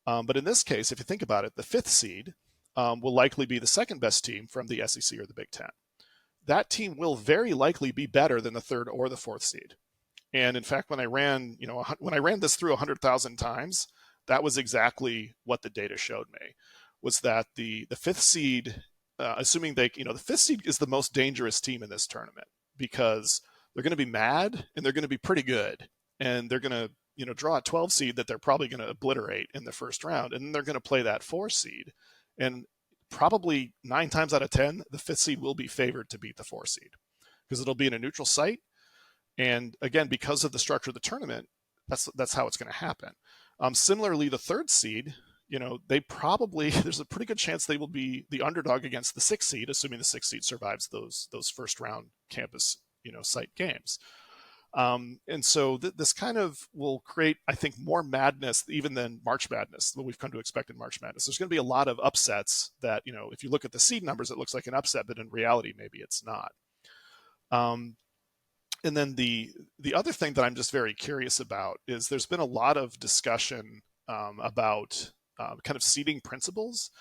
S2: But in this case, if you think about it, the 5th seed will likely be the second best team from the SEC or the Big Ten. That team will very likely be better than the 3rd or the 4th seed. And in fact, when I ran this through 100,000 times, that was exactly what the data showed me, was that the 5th seed, assuming the 5th seed is the most dangerous team in this tournament because they're going to be mad and they're going to be pretty good, and they're going to draw a 12 seed that they're probably going to obliterate in the first round, and then they're going to play that 4 seed, and probably 9 times out of 10, the 5th seed will be favored to beat the 4 seed because it'll be in a neutral site, and again, because of the structure of the tournament, that's how it's going to happen. Similarly, the 3rd seed, they probably there's a pretty good chance they will be the underdog against the 6th seed, assuming the 6th seed survives those first round campus site games. And so this kind of will create, I think, more madness even than March Madness, what we've come to expect in March Madness. There's going to be a lot of upsets that, if you look at the seed numbers, it looks like an upset, but in reality, maybe it's not. Um, and then the other thing that I'm just very curious about is there's been a lot of discussion about kind of seeding principles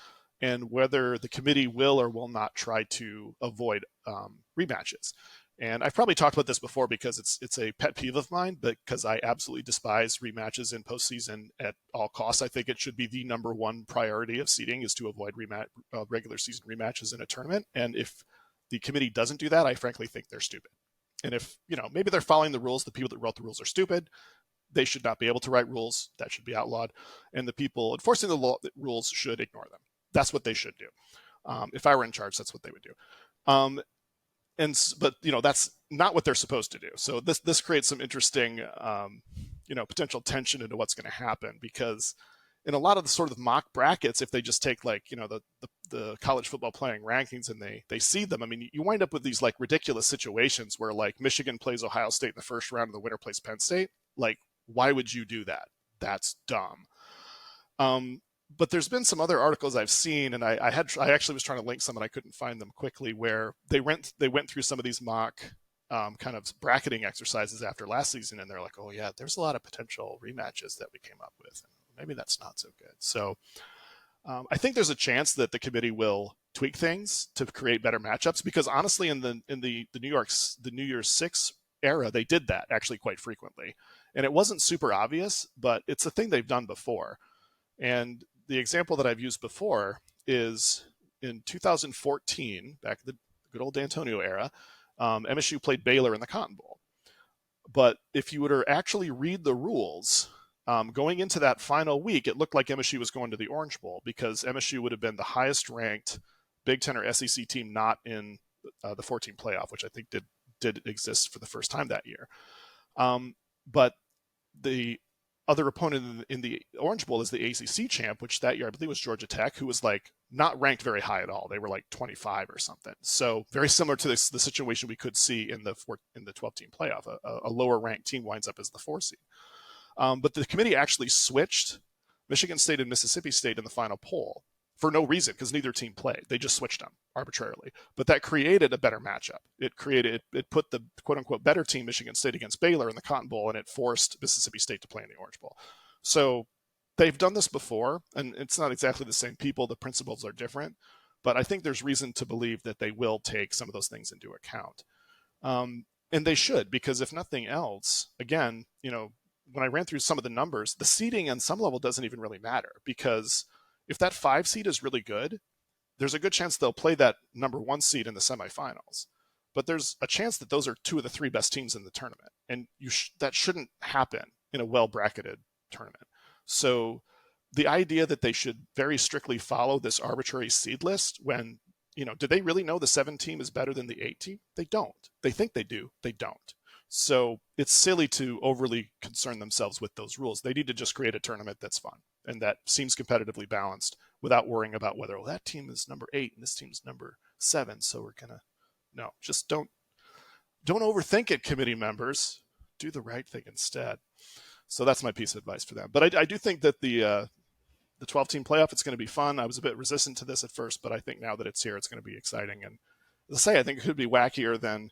S2: and whether the committee will or will not try to avoid rematches. And I've probably talked about this before because it's a pet peeve of mine, but because I absolutely despise rematches in postseason at all costs. I think it should be the number one priority of seeding is to avoid regular season rematches in a tournament. And if the committee doesn't do that, I frankly think they're stupid. And if, maybe they're following the rules, the people that wrote the rules are stupid. They should not be able to write rules. That should be outlawed. And the people enforcing the rules should ignore them. That's what they should do. If I were in charge, that's what they would do. Um, but that's not what they're supposed to do. So this creates some interesting potential tension into what's going to happen, because in a lot of the sort of mock brackets, if they just take like the college football playing rankings and they seed them, I mean, you wind up with these like ridiculous situations where like Michigan plays Ohio State in the first round and the winner plays Penn State. Like, why would you do that? That's dumb. But there's been some other articles I've seen, and I actually was trying to link some and I couldn't find them quickly, where they went through some of these mock kind of bracketing exercises after last season, and they're like, oh yeah, there's a lot of potential rematches that we came up with. Maybe that's not so good. So I think there's a chance that the committee will tweak things to create better matchups, because honestly, in the New Year's Six era, they did that actually quite frequently, and it wasn't super obvious, but it's a thing they've done before. And the example that I've used before is in 2014, back in the good old D'Antonio era, MSU played Baylor in the Cotton Bowl. But if you were to actually read the rules, going into that final week, it looked like MSU was going to the Orange Bowl, because MSU would have been the highest ranked Big Ten or SEC team not in the 14 playoff, which I think did exist for the first time that year. But the other opponent in the Orange Bowl is the ACC champ, which that year I believe was Georgia Tech, who was like not ranked very high at all. They were like 25 or something. So very similar to the situation we could see in the 12-team playoff. A lower ranked team winds up as the 4 seed. But the committee actually switched Michigan State and Mississippi State in the final poll for no reason, because neither team played. They just switched them arbitrarily. But that created a better matchup. It put the quote unquote better team, Michigan State, against Baylor in the Cotton Bowl, and it forced Mississippi State to play in the Orange Bowl. So they've done this before, and it's not exactly the same people. The principles are different, but I think there's reason to believe that they will take some of those things into account. And they should, because if nothing else, again, when I ran through some of the numbers, the seeding on some level doesn't even really matter, because if that 5 seed is really good, there's a good chance they'll play that number 1 seed in the semifinals. But there's a chance that those are 2 of the 3 best teams in the tournament, and that shouldn't happen in a well-bracketed tournament. So the idea that they should very strictly follow this arbitrary seed list, when, do they really know the 7 team is better than the 8 team? They don't. They think they do. They don't. So it's silly to overly concern themselves with those rules. They need to just create a tournament that's fun and that seems competitively balanced, without worrying about whether, that team is number 8 and this team's number 7, so we're gonna no, just don't overthink it, committee members. Do the right thing instead. So that's my piece of advice for them. But I do think that the 12-team playoff, it's going to be fun. I was a bit resistant to this at first, but I think now that it's here, it's going to be exciting. And as I say, I think it could be wackier than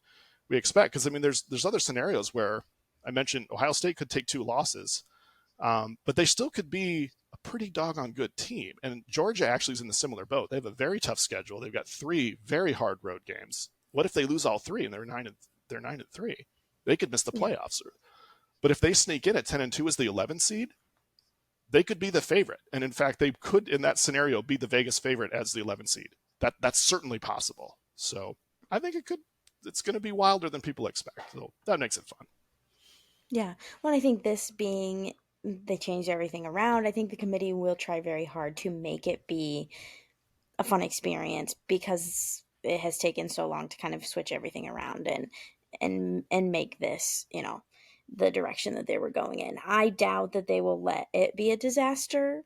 S2: we expect, because I mean, there's other scenarios where I mentioned Ohio State could take 2 losses, but they still could be a pretty doggone good team. And Georgia actually is in the similar boat. They have a very tough schedule. They've got 3 very hard road games. What if they lose all 3 and they're 9-3? They could miss the
S1: Yeah.
S2: playoffs. But if they sneak in at 10-2 as the 11 seed, they could be the favorite. And in fact, they could, in that scenario, be the Vegas favorite as the 11 seed. That's certainly possible. So I think it's going to be wilder than people expect. So that makes it fun.
S1: Yeah. Well, I think this being they changed everything around, I think the committee will try very hard to make it be a fun experience, because it has taken so long to kind of switch everything around and make this, the direction that they were going in. I doubt that they will let it be a disaster,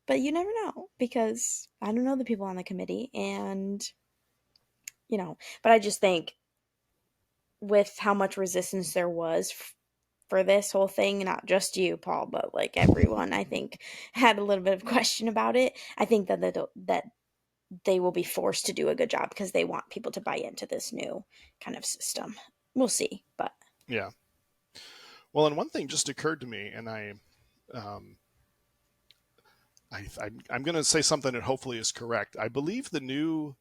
S1: but you never know, because I don't know the people on the committee, and but I just think with how much resistance there was for this whole thing, not just you, Paul, but like everyone, I think had a little bit of question about it. I think that they will be forced to do a good job, because they want people to buy into this new kind of system. We'll see, but
S2: Yeah. Well, and one thing just occurred to me, and um, I'm going to say something that hopefully is correct. I believe the new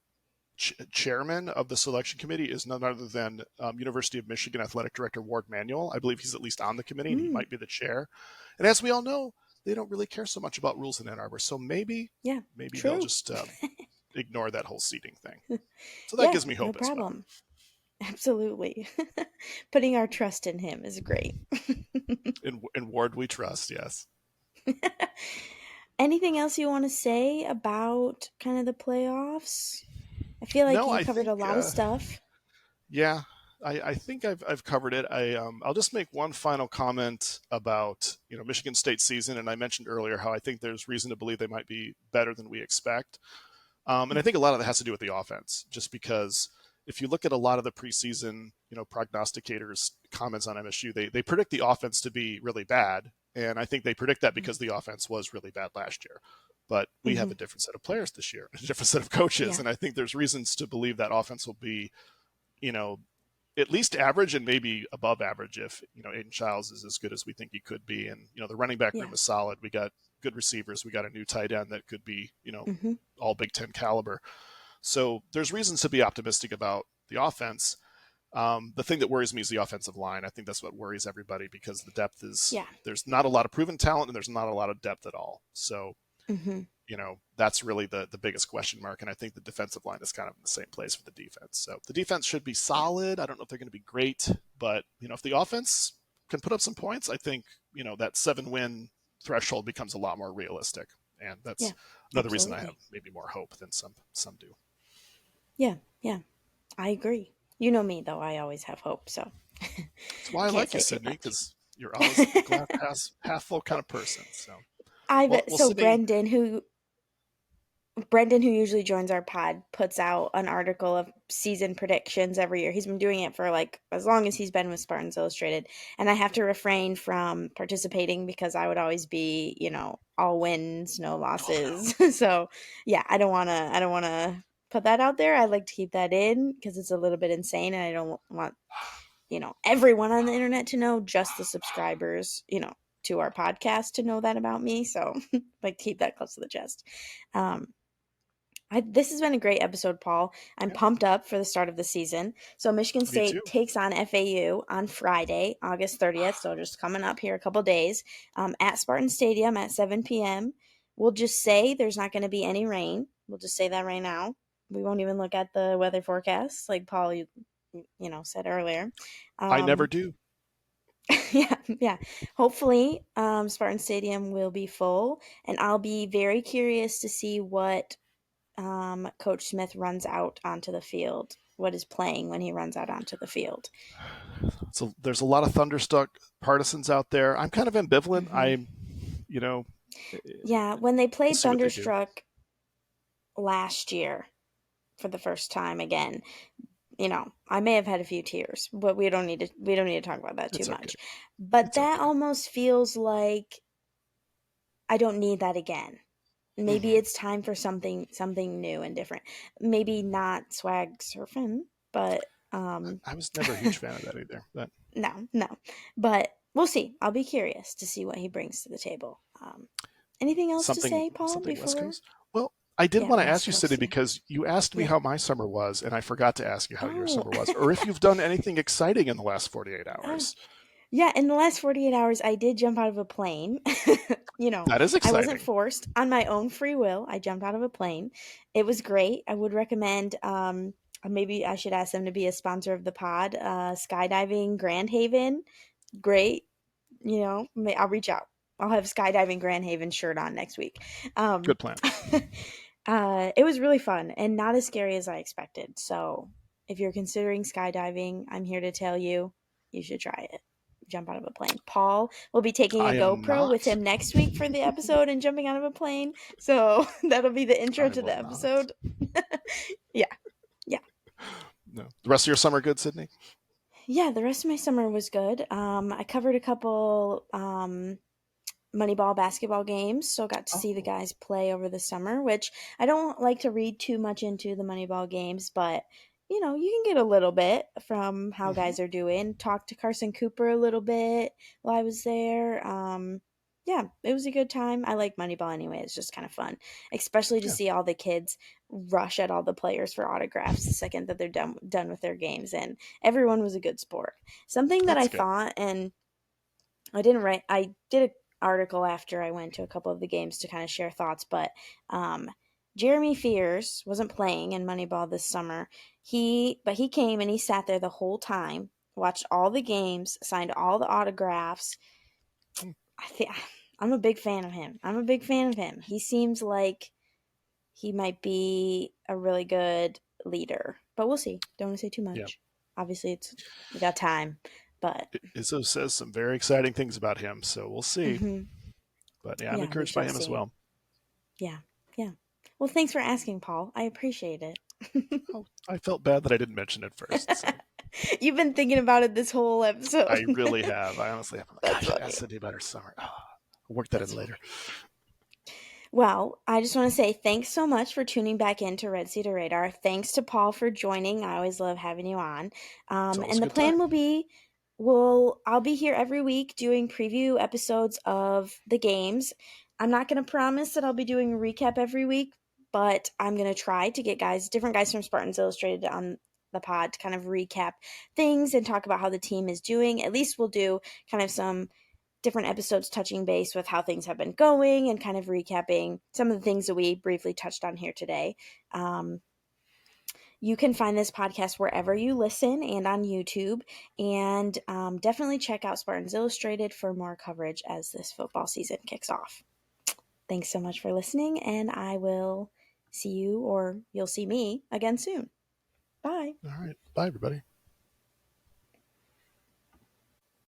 S2: chairman of the selection committee is none other than University of Michigan athletic director Ward Manuel. I believe he's at least on the committee, and he
S1: Mm,
S2: might be the chair. And as we all know, they don't really care so much about rules in Ann Arbor, so
S1: yeah,
S2: maybe they'll
S1: true.
S2: just ignore that whole seating thing. So that
S1: Yeah,
S2: gives me
S1: no
S2: hope as well.
S1: problem. Absolutely. Putting our trust in him is great.
S2: In Ward, we trust. Yes.
S1: Anything else you want to say about kind of the playoffs? I feel like
S2: No,
S1: you
S2: I
S1: covered
S2: think
S1: a lot of stuff.
S2: yeah, I think I've covered it. I'll just make one final comment about Michigan State season, and I mentioned earlier how I think there's reason to believe they might be better than we expect. And I think a lot of that has to do with the offense, just because if you look at a lot of the preseason, prognosticators' comments on MSU, they predict the offense to be really bad, and I think they predict that because the offense was really bad last year. But we have
S1: Mm-hmm.
S2: a different set of players this year, a different set of coaches,
S1: Yeah,
S2: and I think there's reasons to believe that offense will be, you know, at least average and maybe above average if Aiden Childs is as good as we think he could be, and the running back
S1: yeah.
S2: room is solid. We got good receivers. We got a new tight end that could be
S1: Mm-hmm.
S2: all Big Ten caliber. So there's reasons to be optimistic about the offense. The thing that worries me is the offensive line. I think that's what worries everybody because the depth is
S1: Yeah.
S2: there's not a lot of proven talent and there's not a lot of depth at all. So
S1: Mm-hmm.
S2: that's really the biggest question mark. And I think the defensive line is kind of in the same place for the defense. So the defense should be
S1: Yeah.
S2: solid. I don't know if they're going to be great, but if the offense can put up some points, I think that 7-win threshold becomes a lot more realistic. And
S1: Yeah.
S2: that's another reason I have
S1: Absolutely.
S2: maybe more hope than some do.
S1: Yeah. Yeah. I agree. You know me, though. I always have hope, so
S2: That's why I
S1: can't
S2: like you,
S1: say too
S2: Sydney,
S1: much.
S2: because you're always a glass half full kind of person. So,
S1: I
S2: well,
S1: bet.
S2: well,
S1: So
S2: Sydney,
S1: Brendan, who usually joins our pod, puts out an article of season predictions every year. He's been doing it for like as long as he's been with Spartans Illustrated. And I have to refrain from participating because I would always be, all wins, no
S2: oh no,
S1: losses. So yeah, I don't wanna put that out there. I like to keep that in because it's a little bit insane and I don't want, everyone on the internet to know, just the subscribers, to our podcast to know that about me. So like keep that close to the chest. Um, this has been a great episode, Paul. I'm
S2: yeah,
S1: pumped up for the start of the season. So Michigan
S2: me
S1: State
S2: too.
S1: takes on FAU on Friday, August 30th. So just coming up here a couple days at Spartan Stadium at 7 p.m. We'll just say there's not going to be any rain. We'll just say that right now. We won't even look at the weather forecast, like Paul, said earlier.
S2: I never
S1: Um,
S2: do.
S1: yeah, yeah. Hopefully, Spartan Stadium will be full, and I'll be very curious to see what Coach Smith runs out onto the field, what is playing when he runs out onto the field.
S2: So there's a lot of thunderstruck partisans out there. I'm kind of ambivalent.
S1: Hmm.
S2: You know,
S1: Yeah, when they
S2: we'll
S1: played
S2: see what they do.
S1: Thunderstruck last year for the first time again, I may have had a few tears, but we don't need to talk about that too
S2: It's okay.
S1: much. But
S2: It's
S1: that
S2: okay.
S1: almost feels like I don't need that again. Maybe
S2: Hmm.
S1: it's time for something new and different. Maybe not swag surfing, but
S2: I was never a huge fan of that either. But
S1: no, no. But we'll see. I'll be curious to see what he brings to the table. Anything else to
S2: something
S1: say, Paul,
S2: something West
S1: before?
S2: Coast. Well, I did
S1: Yeah,
S2: want to
S1: West
S2: ask you, City,
S1: Coast, yeah.
S2: because you asked me
S1: Yeah.
S2: how my summer was, and I forgot to ask you how your
S1: Oh,
S2: summer was, or if you've done anything exciting in the last 48
S1: oh.
S2: hours.
S1: Yeah, in the last 48 hours, I did jump out of a plane. you know,
S2: That is
S1: I wasn't
S2: exciting.
S1: forced on my own free will. I jumped out of a plane. It was great. I would recommend, maybe I should ask them to be a sponsor of the pod, skydiving Grand Haven. Great. I'll reach out. I'll have skydiving Grand Haven shirt on next week. Um,
S2: Good plan.
S1: it was really fun and not as scary as I expected. So if you're considering skydiving, I'm here to tell you, you should try it. Jump out of a plane. Paul will be taking a
S2: I am
S1: GoPro with
S2: not.
S1: him next week for the episode and jumping out of a plane. So that'll be the intro
S2: I
S1: to
S2: will
S1: the
S2: not.
S1: episode. Yeah. Yeah.
S2: No. The rest of your summer good, Sydney?
S1: Yeah, the rest of my summer was good. I covered a couple Moneyball basketball games, so got to see the
S2: Oh.
S1: guys play over the summer, which I don't like to read too much into the Moneyball games, but you can get a little bit from how
S2: Hmm.
S1: guys are doing. Talked to Carson Cooper a little bit while I was there. Yeah, it was a good time. I like Moneyball anyway. It's just kind of fun, especially to
S2: Yeah,
S1: see all the kids rush at all the players for autographs the second that they're done with their games, and everyone was a good sport. Something that I
S2: that's good.
S1: thought, and I didn't write. I did an article after I went to a couple of the games to kind of share thoughts, but um, Jeremy Fears wasn't playing in Moneyball this summer. He came and he sat there the whole time, watched all the games, signed all the autographs.
S2: Hmm.
S1: I think I'm a big fan of him. I'm a big fan of him. He seems like he might be a really good leader, but we'll see. Don't want to say too
S2: Yeah.
S1: much. Obviously, we got time, but
S2: Izzo says some very exciting things about him, so we'll see.
S1: hmm
S2: But yeah, I'm
S1: yeah, we
S2: encouraged by
S1: shall
S2: him as
S1: see.
S2: well.
S1: Yeah, yeah. Well, thanks for asking, Paul. I appreciate it.
S2: Oh, I felt bad that I didn't mention it first, so
S1: You've been thinking about it this whole episode.
S2: I really have. I honestly have.
S1: That's
S2: Gosh, I
S1: funny.
S2: asked Cindy about her summer. Oh, I'll work that in
S1: That's
S2: later.
S1: funny. Well, I just want to say thanks so much for tuning back in to Red Cedar Radar. Thanks to Paul for joining. I always love having you on.
S2: It's always
S1: And
S2: a
S1: the
S2: good time.
S1: plan will be, I'll be here every week doing preview episodes of the games. I'm not going to promise that I'll be doing a recap every week, but I'm going to try to get different guys from Spartans Illustrated on the pod to kind of recap things and talk about how the team is doing. At least we'll do kind of some different episodes touching base with how things have been going and kind of recapping some of the things that we briefly touched on here today. Um, you can find this podcast wherever you listen and on YouTube. And definitely check out Spartans Illustrated for more coverage as this football season kicks off. Thanks so much for listening, and I will see you, or you'll see me again soon. Bye.
S2: All right. Bye, everybody.